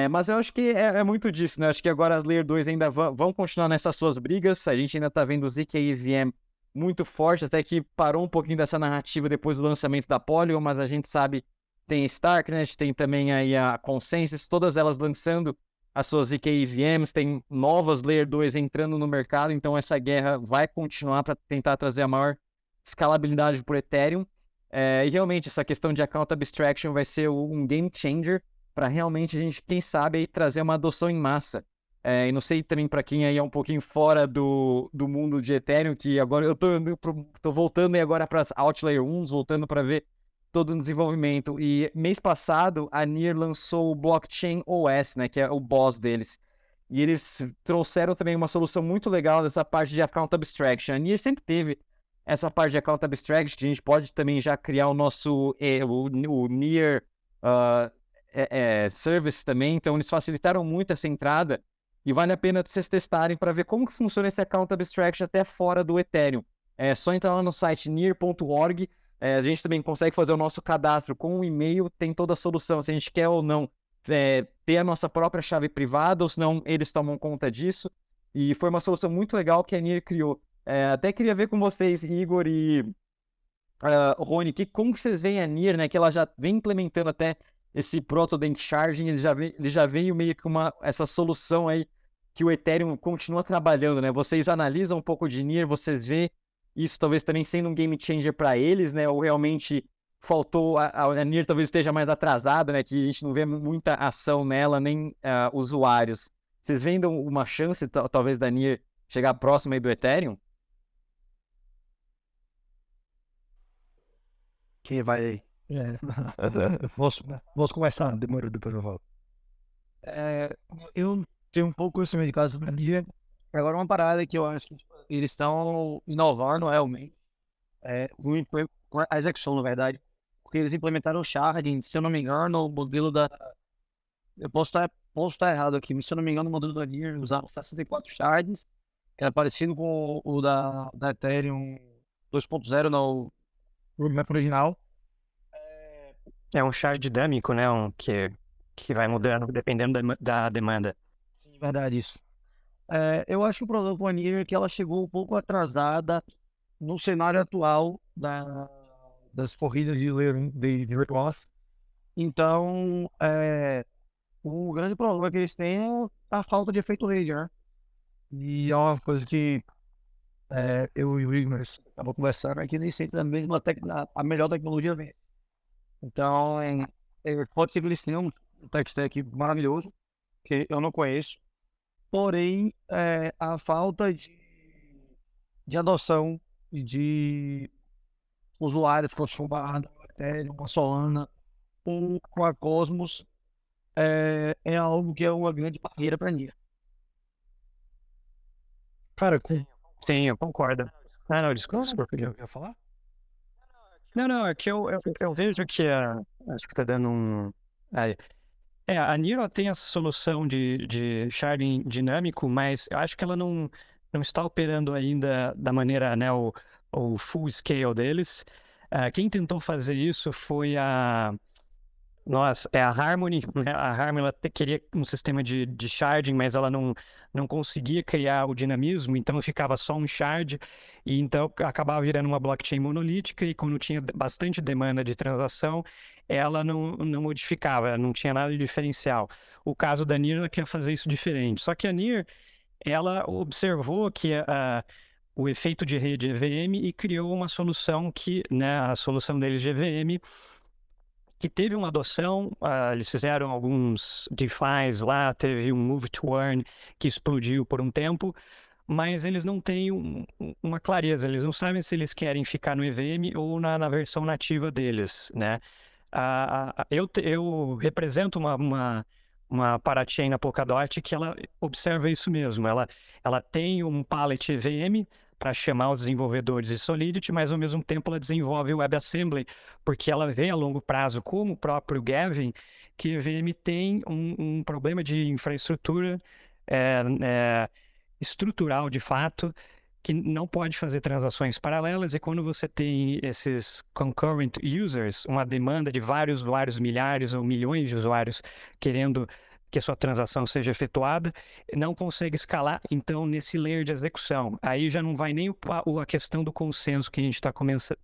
Mas eu acho que é muito disso, né? Acho que agora as Layer 2 ainda vão continuar nessas suas brigas, a gente ainda está vendo o ZK EVM muito forte, até que parou um pouquinho dessa narrativa depois do lançamento da Polygon, mas a gente sabe, tem a Starknet, tem também aí a Consensus, todas elas lançando as suas ZK EVMs, tem novas Layer 2 entrando no mercado, então essa guerra vai continuar para tentar trazer a maior escalabilidade para o Ethereum. E realmente essa questão de account abstraction vai ser um game changer para realmente a gente, quem sabe, aí, trazer uma adoção em massa. E não sei também para quem aí é um pouquinho fora do mundo de Ethereum, que agora eu tô voltando aí agora para as Outlayer 1, voltando para ver todo o desenvolvimento. E mês passado, a Near lançou o Blockchain OS, né, que é o boss deles. E eles trouxeram também uma solução muito legal dessa parte de account abstraction. A Near sempre teve essa parte de account abstraction, que a gente pode também já criar o nosso o Near service também, então eles facilitaram muito essa entrada e vale a pena vocês testarem para ver como que funciona esse Account Abstraction até fora do Ethereum. É só entrar lá no site near.org, a gente também consegue fazer o nosso cadastro com um e-mail, tem toda a solução, se a gente quer ou não ter a nossa própria chave privada, ou senão eles tomam conta disso, e foi uma solução muito legal que a Near criou. Até queria ver com vocês, Igor e Rony, como que vocês veem a Near, né, que ela já vem implementando até esse Proto-Bank Charging, ele já veio meio que essa solução aí que o Ethereum continua trabalhando, né? Vocês analisam um pouco de Near, vocês vê isso talvez também sendo um game changer para eles, né? Ou realmente faltou, a Near talvez esteja mais atrasada, né? Que a gente não vê muita ação nela, nem usuários. Vocês veem uma chance, talvez, da Near chegar próxima aí do Ethereum? Quem vai aí? Posso começar? Demorou, depois eu volto. Eu tenho um pouco conhecimento de caso da Near. Agora, uma parada que eu acho que eles estão inovando realmente com a execução, na verdade, porque eles implementaram o sharding, se eu não me engano, o modelo da... Eu posso estar errado aqui, mas se eu não me engano, o modelo da Near usava 64 shards, que era parecido com o da Ethereum 2.0 no roadmap original. É um shard dinâmico, né? Que vai mudando dependendo da demanda. Sim, verdade, isso. Eu acho que o problema com a Near é que ela chegou um pouco atrasada no cenário atual das corridas de Red Roth. Então, o grande problema que eles têm é a falta de efeito rede, né? E é uma coisa que eu e o Igor acabamos conversando, é que nem sempre a melhor tecnologia vem. Então, pode ser que eles tenham um tech stack maravilhoso, que eu não conheço. Porém, a falta de adoção e de usuários transformados no Ethereum, com a Solana, com a Cosmos, é algo que é uma grande barreira para mim. Cara, Sim, eu concordo. Não, desculpa. quer falar? Não, é que eu vejo que acho que tá dando um... a Near tem essa solução de sharding dinâmico, mas eu acho que ela não está operando ainda da maneira, né, o full scale deles. Quem tentou fazer isso foi a Harmony, né? A Harmony ela queria um sistema de sharding, mas ela não conseguia criar o dinamismo, então ficava só um shard, e então acabava virando uma blockchain monolítica, e quando tinha bastante demanda de transação, ela não modificava, não tinha nada de diferencial. O caso da Near, ela quer fazer isso diferente. Só que a Near, ela observou que o efeito de rede EVM e criou uma solução né, a solução deles de EVM, que teve uma adoção, eles fizeram alguns DeFis lá, teve um Move to Earn que explodiu por um tempo, mas eles não têm uma clareza, eles não sabem se eles querem ficar no EVM ou na versão nativa deles, né? Eu represento uma parachain na Polkadot que ela observa isso mesmo, ela tem um pallet EVM para chamar os desenvolvedores de Solidity, mas ao mesmo tempo ela desenvolve o WebAssembly, porque ela vê a longo prazo, como o próprio Gavin, que EVM tem um problema de infraestrutura estrutural de fato, que não pode fazer transações paralelas, e quando você tem esses concurrent users, uma demanda de vários usuários, milhares ou milhões de usuários querendo que a sua transação seja efetuada, não consegue escalar, então, nesse layer de execução. Aí já não vai nem a questão do consenso que a gente está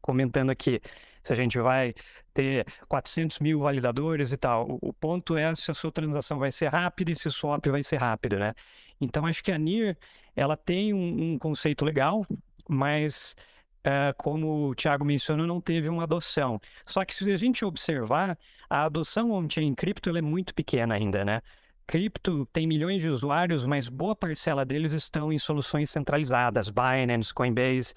comentando aqui, se a gente vai ter 400 mil validadores e tal. O ponto é se a sua transação vai ser rápida e se o swap vai ser rápido, né? Então, acho que a Near, ela tem um conceito legal, mas, como o Thiago mencionou, não teve uma adoção. Só que se a gente observar, a adoção on-chain em cripto ela é muito pequena ainda, né? Cripto tem milhões de usuários, mas boa parcela deles estão em soluções centralizadas, Binance, Coinbase,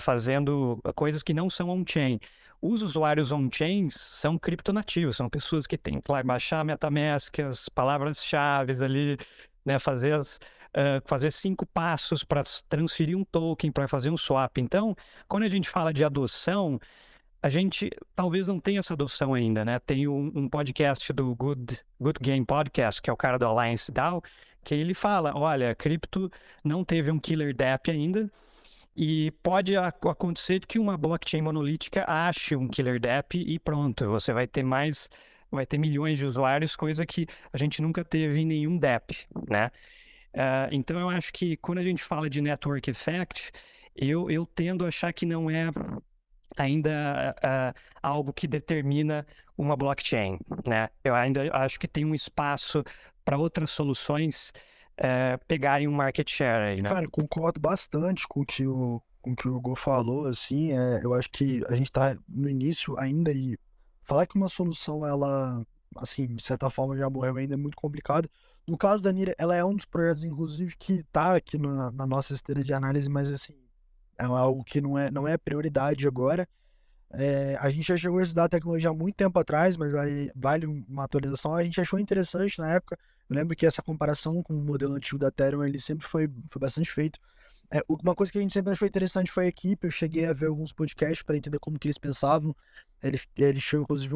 fazendo coisas que não são on-chain. Os usuários on-chain são criptonativos, são pessoas que têm que baixar MetaMask, as palavras-chave ali, né, fazer 5 passos para transferir um token, para fazer um swap. Então, quando a gente fala de adoção, a gente talvez não tenha essa adoção ainda, né? Tem um podcast do Good Game Podcast, que é o cara do Alliance DAO, que ele fala, olha, cripto não teve um killer DApp ainda, e pode acontecer que uma blockchain monolítica ache um killer DApp e pronto, você vai ter milhões de usuários, coisa que a gente nunca teve em nenhum DApp, né? Então eu acho que quando a gente fala de network effect, eu tendo a achar que não é ainda algo que determina uma blockchain, né? Eu ainda acho que tem um espaço para outras soluções pegarem um market share aí, né? Cara, concordo bastante com o que o Hugo falou, assim, eu acho que a gente tá no início ainda e falar que uma solução, ela, assim, de certa forma já morreu ainda é muito complicado. No caso da Nira, ela é um dos projetos, inclusive, que tá aqui na nossa esteira de análise, mas, assim, é algo que não é prioridade agora. A gente já chegou a estudar a tecnologia há muito tempo atrás, mas aí vale uma atualização. A gente achou interessante na época. Eu lembro que essa comparação com o modelo antigo da Ethereum, ele sempre foi bastante feito. Uma coisa que a gente sempre achou interessante foi a equipe. Eu cheguei a ver alguns podcasts para entender como que eles pensavam. Eles tinham, inclusive,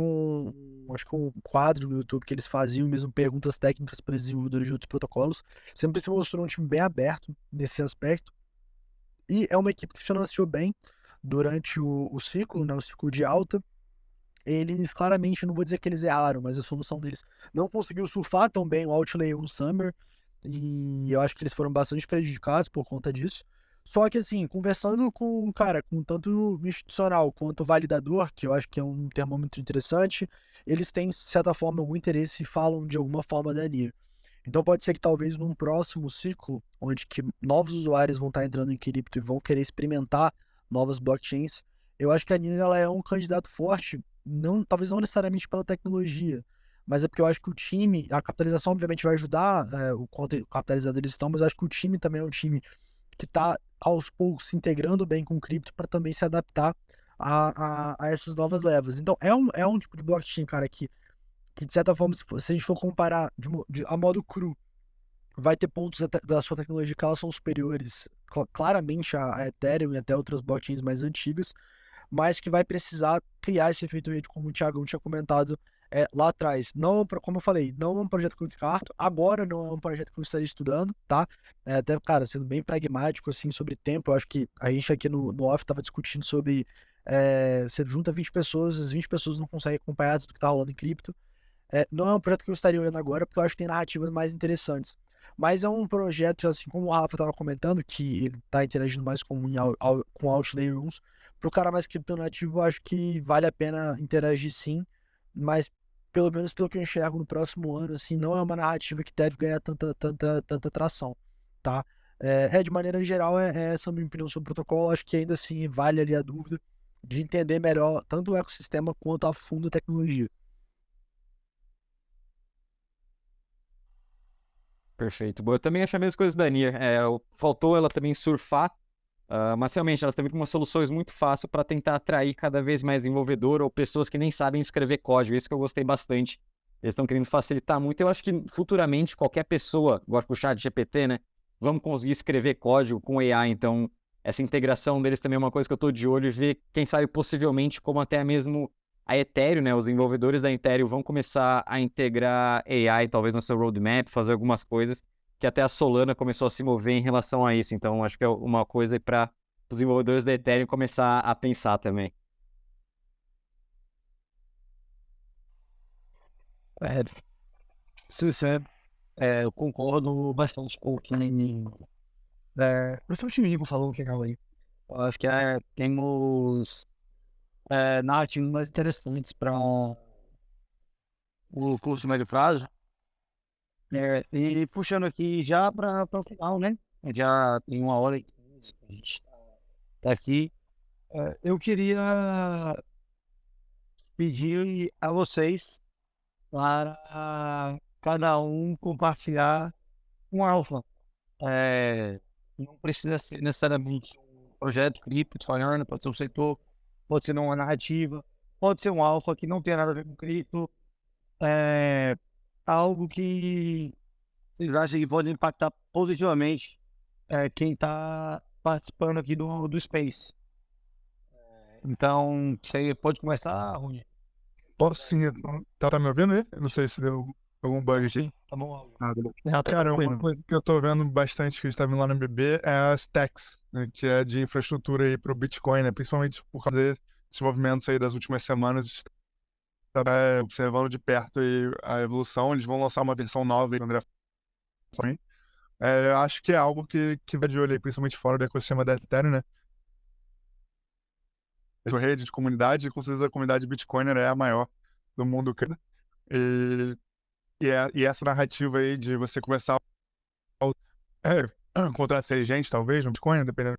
acho que um quadro no YouTube que eles faziam mesmo perguntas técnicas para desenvolvedores de outros protocolos. Sempre se mostrou um time bem aberto nesse aspecto. E é uma equipe que se financiou bem durante o ciclo, né, o ciclo de alta. Eles claramente, não vou dizer que eles erraram, mas a solução deles não conseguiu surfar tão bem o Outlayer no Summer, e eu acho que eles foram bastante prejudicados por conta disso. Só que, assim, conversando com, cara, com tanto o institucional quanto o validador, que eu acho que é um termômetro interessante, eles têm, de certa forma, algum interesse e falam de alguma forma da NIR. Então pode ser que talvez num próximo ciclo, onde que novos usuários vão estar entrando em cripto e vão querer experimentar novas blockchains, eu acho que a Nina ela é um candidato forte, não, talvez não necessariamente pela tecnologia, mas é porque eu acho que o time, a capitalização obviamente vai ajudar o quanto capitalizado eles estão, mas eu acho que o time também é um time que está aos poucos se integrando bem com o cripto para também se adaptar a essas novas levas. Então é um tipo de blockchain, cara, que de certa forma, se a gente for comparar a modo cru, vai ter pontos da sua tecnologia que elas são superiores, claramente a Ethereum e até outras blockchains mais antigas, mas que vai precisar criar esse efeito rede, como o Thiago tinha comentado lá atrás. Não, como eu falei, não é um projeto que eu descarto, agora não é um projeto que eu estaria estudando, tá? Até, cara, sendo bem pragmático, assim, sobre tempo, eu acho que a gente aqui no off estava discutindo sobre você junta 20 pessoas, as 20 pessoas não conseguem acompanhar tudo que tá rolando em cripto. Não é um projeto que eu estaria olhando agora, porque eu acho que tem narrativas mais interessantes. Mas é um projeto, assim como o Rafa estava comentando, que ele está interagindo mais com Outlayer 1. Para o cara mais criptonativo, eu acho que vale a pena interagir sim, mas pelo menos pelo que eu enxergo no próximo ano, assim, não é uma narrativa que deve ganhar tanta tração, tá? De maneira geral, essa é a minha opinião sobre o protocolo. Acho que ainda assim vale ali a dúvida de entender melhor tanto o ecossistema quanto a fundo a tecnologia. Perfeito. Bom, eu também achei a mesma coisa da Nier. Faltou ela também surfar, mas realmente elas também com umas soluções muito fáceis para tentar atrair cada vez mais desenvolvedor ou pessoas que nem sabem escrever código. Isso que eu gostei bastante. Eles estão querendo facilitar muito. Eu acho que futuramente qualquer pessoa, agora com o chat GPT, né, vamos conseguir escrever código com AI. Então, essa integração deles também é uma coisa que eu estou de olho e ver, quem sabe, possivelmente, como até mesmo a Ethereum, né, os desenvolvedores da Ethereum vão começar a integrar AI, talvez no seu roadmap, fazer algumas coisas que até a Solana começou a se mover em relação a isso. Então, acho que é uma coisa para os desenvolvedores da Ethereum começar a pensar também. Eu concordo bastante com o que o Chico falou que legal aí. Eu acho que temos narrativas mais interessantes para o curto e médio prazo. E puxando aqui já para o final, né? Já tem 1h15 que a gente tá aqui. Eu queria pedir a vocês para cada um compartilhar um alfa. Não precisa ser necessariamente um projeto cripto, sonhando, pode ser um setor, pode ser uma narrativa, pode ser um alfa que não tem nada a ver com cripto. Algo que vocês acham que pode impactar positivamente quem está participando aqui do Space. Então, você pode começar, Rony? Posso sim. Tá me ouvindo aí? Eu não sei se deu algum bug aqui. Sim, tá bom. Ah, beleza. Não, tá Cara, uma tranquilo. coisa que eu tô vendo bastante que a gente tá vendo lá no MB é as stacks, né, que é de infraestrutura aí pro Bitcoin, né? Principalmente por causa desses movimentos aí das últimas semanas. A gente tá observando de perto aí a evolução. Eles vão lançar uma versão nova aí, André. Eu acho que é algo que vai de olho aí, principalmente fora do ecossistema da Ethereum, né? A rede de comunidade, com certeza a comunidade Bitcoiner é a maior do mundo. E, e essa narrativa aí de você começar a encontrar gente, talvez, no Bitcoin, dependendo.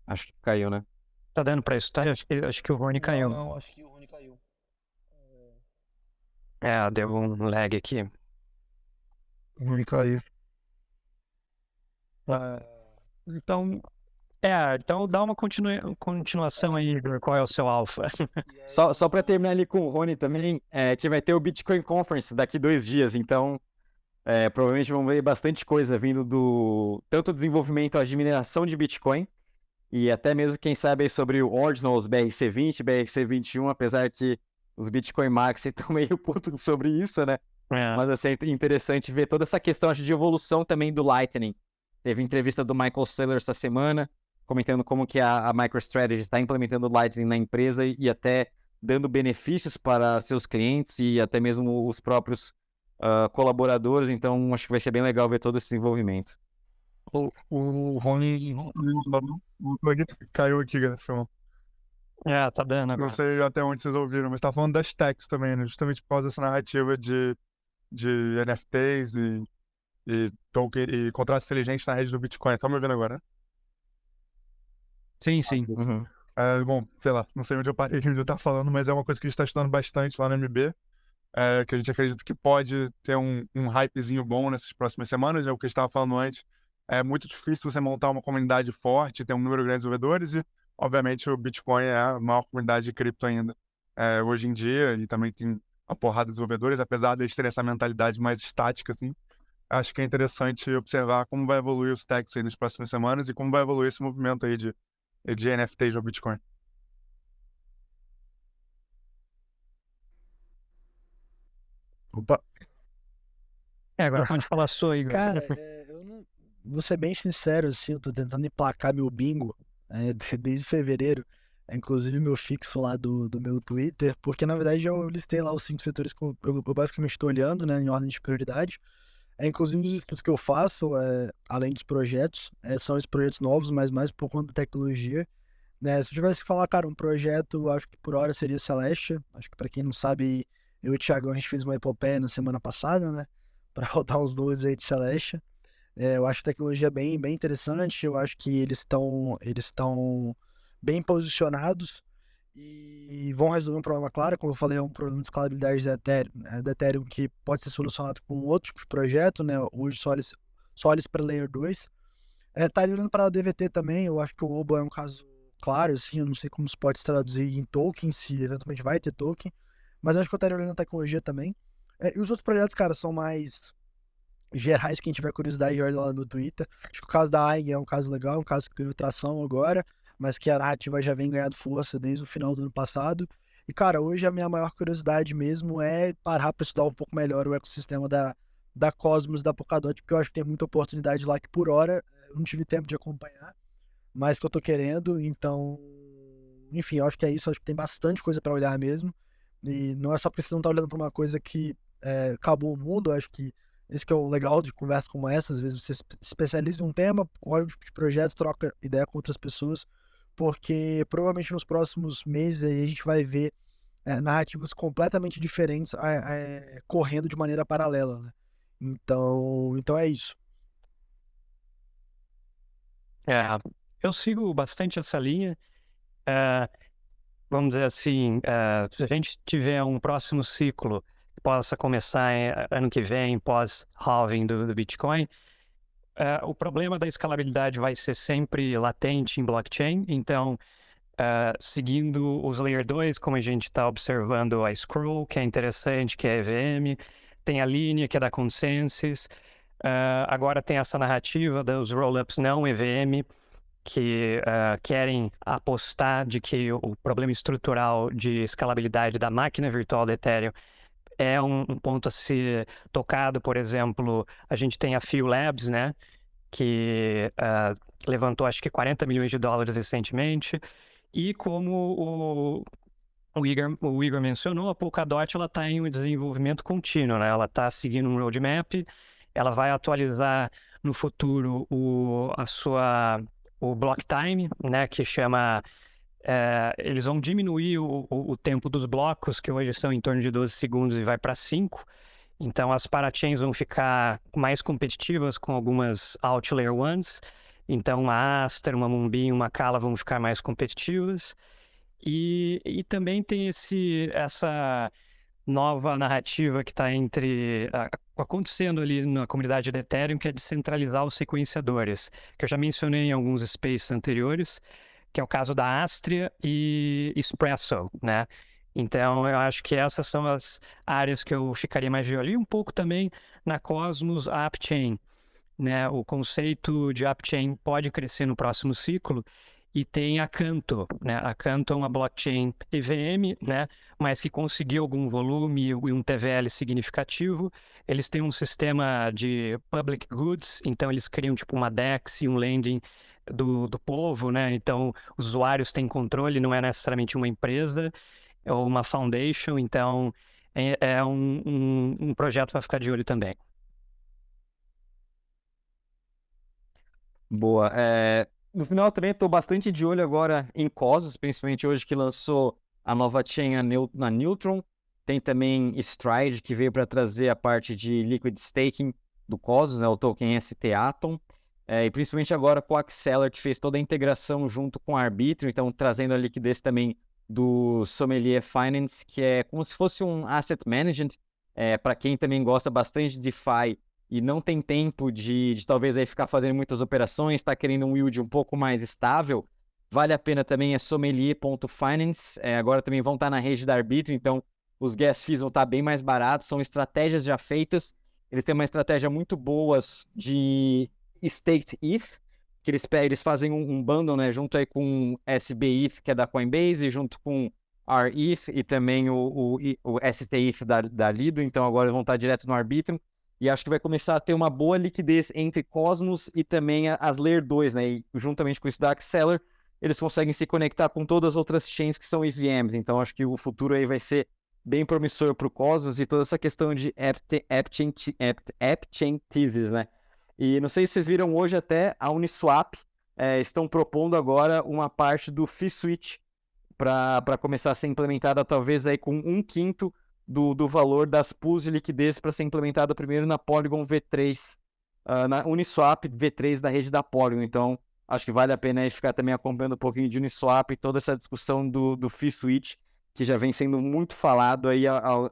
Acho que caiu, né? Tá dando pra escutar? Acho que o Rony caiu. Não, acho que o Rony caiu. Deu um lag aqui. O Rony caiu. Então, Então dá uma continuação aí do qual é o seu alfa. Só para terminar ali com o Rony também, que vai ter o Bitcoin Conference daqui 2 dias, então provavelmente vamos ver bastante coisa vindo do tanto desenvolvimento de mineração de Bitcoin e até mesmo, quem sabe, aí sobre o Ordinals BRC20, BRC21, apesar que os Bitcoin Maxi estão meio putos sobre isso, né? Mas assim, é interessante ver toda essa questão, acho, de evolução também do Lightning. Teve entrevista do Michael Saylor essa semana, comentando como que a MicroStrategy está implementando o Lightning na empresa e até dando benefícios para seus clientes e até mesmo os próprios colaboradores. Então, acho que vai ser bem legal ver todo esse desenvolvimento. o Rony O bug caiu aqui, galera. Foi mal. Tá dando Não agora. sei até onde vocês ouviram, mas tá falando das stacks também, né? Justamente por causa dessa narrativa de NFTs e token e contratos inteligentes na rede do Bitcoin. Tá me ouvindo agora, né? Sim, sim. Uhum. Bom, sei lá, não sei onde eu parei, onde eu tava falando, mas é uma coisa que a gente tá estudando bastante lá no MB, que a gente acredita que pode ter um hypezinho bom nessas próximas semanas, é o que a gente tava falando antes. É muito difícil você montar uma comunidade forte, ter um número grande de desenvolvedores e, obviamente, o Bitcoin é a maior comunidade de cripto ainda hoje em dia, e também tem uma porrada de desenvolvedores, apesar de eles terem essa mentalidade mais estática, assim. Acho que é interessante observar como vai evoluir os stacks aí nas próximas semanas e como vai evoluir esse movimento aí de NFTs no Bitcoin. Opa. Agora pode falar a sua, Igor. Cara, eu não. Vou ser bem sincero, assim, eu tô tentando emplacar meu bingo desde fevereiro. É inclusive meu fixo lá do meu Twitter, porque na verdade eu listei lá os 5 setores que eu basicamente estou olhando, né, em ordem de prioridade. Inclusive os estudos que eu faço, além dos projetos, são esses projetos novos, mas mais por conta da tecnologia. Né? Se eu tivesse que falar, cara, um projeto, acho que por hora seria Celestia. Acho que pra quem não sabe, eu e o Thiago, a gente fez uma epopeia na semana passada, né? Pra rodar os dois aí de Celestia. Eu acho a tecnologia bem, bem interessante. Eu acho que eles estão bem posicionados e vão resolver um problema, claro, como eu falei, é um problema de escalabilidade da Ethereum que pode ser solucionado com outro tipo de projeto, né? Hoje só eles para Layer 2. Tá olhando para a DVT também, eu acho que o Obo é um caso claro, assim, eu não sei como isso pode se traduzir em token, se eventualmente vai ter token, mas eu acho que eu estaria olhando a tecnologia também. E os outros projetos, cara, são mais gerais, quem tiver curiosidade, olha lá no Twitter. Acho que o caso da AIG é um caso legal, um caso que ganhou tração agora, mas que a narrativa já vem ganhando força desde o final do ano passado. E, cara, hoje a minha maior curiosidade mesmo é parar para estudar um pouco melhor o ecossistema da Cosmos, da Polkadot, porque eu acho que tem muita oportunidade lá que por hora eu não tive tempo de acompanhar, mas que eu tô querendo, então, enfim, eu acho que é isso, eu acho que tem bastante coisa para olhar mesmo, e não é só porque você não tá olhando para uma coisa que acabou o mundo, eu acho que esse que é o legal de conversa como essa, às vezes você se especializa em um tema, olha um tipo de projeto, troca ideia com outras pessoas, porque provavelmente nos próximos meses aí a gente vai ver narrativas completamente diferentes correndo de maneira paralela, né? Então é isso. Eu sigo bastante essa linha. Vamos dizer assim, se a gente tiver um próximo ciclo que possa começar ano que vem, pós-halving do Bitcoin, o problema da escalabilidade vai ser sempre latente em blockchain. Então, seguindo os Layer 2, como a gente está observando a Scroll, que é interessante, que é EVM, tem a linha, que é da Consensus, agora tem essa narrativa dos rollups não EVM, que querem apostar de que o problema estrutural de escalabilidade da máquina virtual do Ethereum é um ponto a ser tocado. Por exemplo, a gente tem a Fio Labs, né, que levantou acho que 40 milhões de dólares recentemente, e como o Igor mencionou, a Polkadot está em um desenvolvimento contínuo, né? Ela está seguindo um roadmap, ela vai atualizar no futuro o block time, né, que chama... eles vão diminuir o tempo dos blocos, que hoje são em torno de 12 segundos e vai para 5. Então, as parachains vão ficar mais competitivas com algumas Outlayer Ones. Então, uma Aster, uma Moonbeam, uma Kala vão ficar mais competitivas. E também tem essa nova narrativa que está acontecendo ali na comunidade de Ethereum, que é descentralizar os sequenciadores, que eu já mencionei em alguns spaces anteriores, que é o caso da Astria e Espresso, né? Então, eu acho que essas são as áreas que eu ficaria mais de olho. E um pouco também na Cosmos AppChain, né? O conceito de AppChain pode crescer no próximo ciclo. E tem a Canto, né? A Canto é uma blockchain EVM, né? Mas que conseguiu algum volume e um TVL significativo. Eles têm um sistema de public goods, então eles criam tipo uma DEX e um lending do povo, né? Então, os usuários têm controle, não é necessariamente uma empresa ou uma foundation, então é um projeto para ficar de olho também. Boa. No final também estou bastante de olho agora em Cosmos, principalmente hoje que lançou a nova chain na Neutron. Tem também Stride, que veio para trazer a parte de liquid staking do Cosmos, né, o token ST Atom. E principalmente agora com o Acceler, que fez toda a integração junto com o Arbitrum, então trazendo a liquidez também do Sommelier Finance, que é como se fosse um asset management, para quem também gosta bastante de DeFi e não tem tempo de talvez aí ficar fazendo muitas operações, está querendo um yield um pouco mais estável, vale a pena também, é sommelier.finance, agora também vão estar na rede da Arbitrum, então os gas fees vão estar bem mais baratos, são estratégias já feitas, eles têm uma estratégia muito boa de staked ETH, que eles fazem um bundle, né, junto aí com SBETH, que é da Coinbase, junto com RETH e também o STETH da Lido, então agora vão estar direto no Arbitrum, e acho que vai começar a ter uma boa liquidez entre Cosmos e também as Layer 2, né, e juntamente com isso da Acceler, eles conseguem se conectar com todas as outras chains que são EVMs, então acho que o futuro aí vai ser bem promissor para o Cosmos e toda essa questão de AppChain thesis, né. E não sei se vocês viram hoje até a Uniswap estão propondo agora uma parte do fee switch para começar a ser implementada talvez aí com 1/5 do valor das pools de liquidez para ser implementada primeiro na Polygon V3, na Uniswap V3 da rede da Polygon. Então, acho que vale a pena aí ficar também acompanhando um pouquinho de Uniswap e toda essa discussão do fee switch, que já vem sendo muito falado aí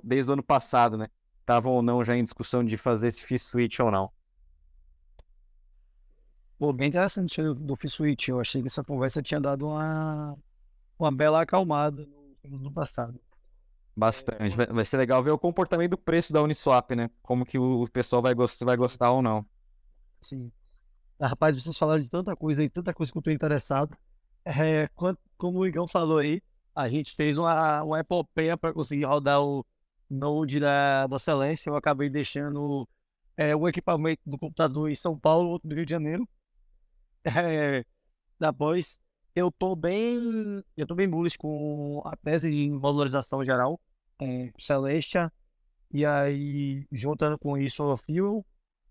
desde o ano passado, né? Estavam ou não já em discussão de fazer esse fee switch ou não. Pô, bem interessante do fee switch. Eu achei que essa conversa tinha dado uma bela acalmada no passado. Bastante. Vai ser legal ver o comportamento do preço da Uniswap, né? Como que o pessoal vai gostar ou não. Sim. Rapaz, vocês falaram de tanta coisa aí, tanta coisa que eu tô interessado. Como o Igão falou aí, a gente fez uma epopeia para conseguir rodar o Node da Celeste. Eu acabei deixando o equipamento do computador em São Paulo, outro no Rio de Janeiro. Depois, eu tô bem bullish com a tese de valorização geral, Celestia, e aí, juntando com isso, a Fuel,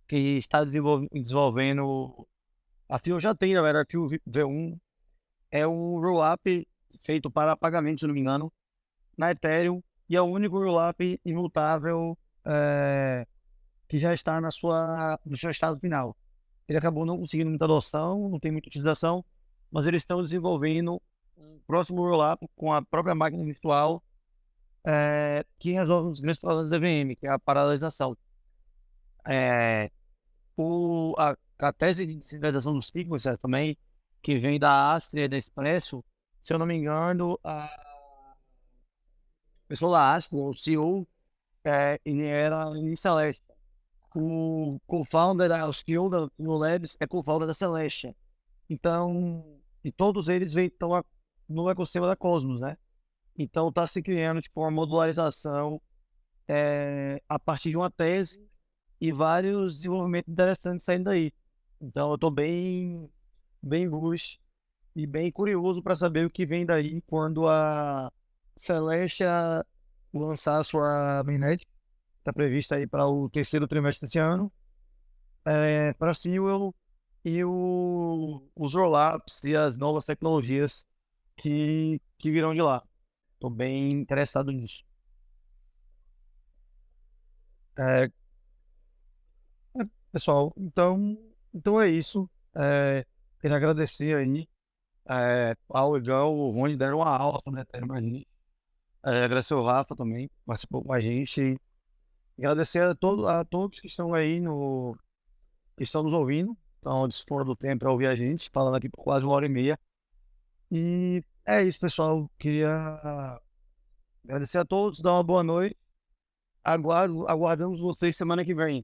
que está desenvolvendo. A Fuel já tem, na verdade, a Fuel V1 é um rollup feito para pagamento, se não me engano, na Ethereum, e é o único rollup imutável que já está no seu estado final. Ele acabou não conseguindo muita adoção, não tem muita utilização, mas eles estão desenvolvendo um próximo rollup com a própria máquina virtual que resolve os grandes problemas da VM, que é a paralelização. A tese de descentralização dos sequencers também, que vem da Astria e da Espresso, se eu não me engano, a pessoa da Astro, o CEO, ele era em Celeste. O co-founder, o CEO da no Labs é co-founder da Celeste. Então, e todos eles estão no ecossistema da Cosmos, né? Então está se criando tipo, uma modularização a partir de uma tese e vários desenvolvimentos interessantes saindo daí. Então eu estou bem bullish e bem curioso para saber o que vem daí quando a Celestia lançar a sua mainnet. Está prevista aí para o terceiro trimestre desse ano. Para Sewell e os rollups e as novas tecnologias que virão de lá. Estou bem interessado nisso. Pessoal, então é isso. Queria agradecer aí ao Igão, o Rony, deram uma aula sobre Ethereum pra gente. Agradecer ao Rafa também, que participou com a gente. E agradecer a todos que estão aí que estão nos ouvindo, estão dispor do tempo para ouvir a gente, falando aqui por quase 1h30. E é isso, pessoal. Queria agradecer a todos, dar uma boa noite. Aguardamos vocês semana que vem.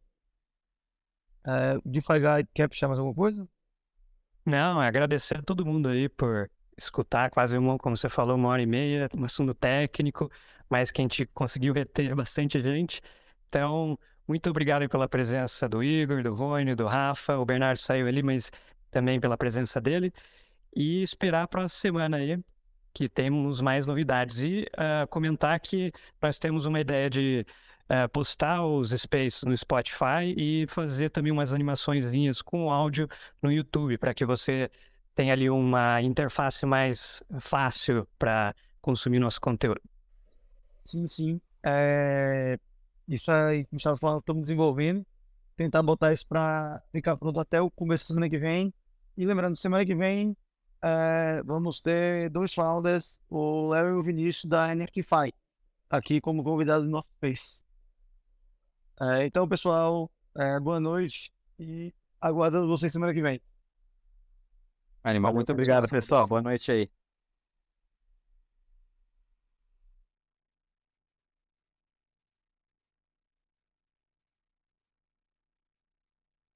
DeFi Guy, quer puxar mais alguma coisa? Não, agradecer a todo mundo aí por escutar quase como você falou, 1h30, um assunto técnico, mas que a gente conseguiu reter bastante gente. Então, muito obrigado aí pela presença do Igor, do Rony, do Rafa. O Bernardo saiu ali, mas também pela presença dele. E esperar a próxima semana aí, que temos mais novidades. E comentar que nós temos uma ideia de postar os Spaces no Spotify e fazer também umas animaçõezinhas com áudio no YouTube, para que você tenha ali uma interface mais fácil para consumir nosso conteúdo. Sim. Isso aí, a gente estava falando, estamos desenvolvendo. Tentar botar isso para ficar pronto até o começo da semana que vem. E lembrando, semana que vem vamos ter 2 founders, o Léo e o Vinícius da NFTFi, aqui como convidados do nosso Space. Então, pessoal, boa noite e aguardamos vocês semana que vem. Animal, muito obrigado, pessoal. Boa noite aí.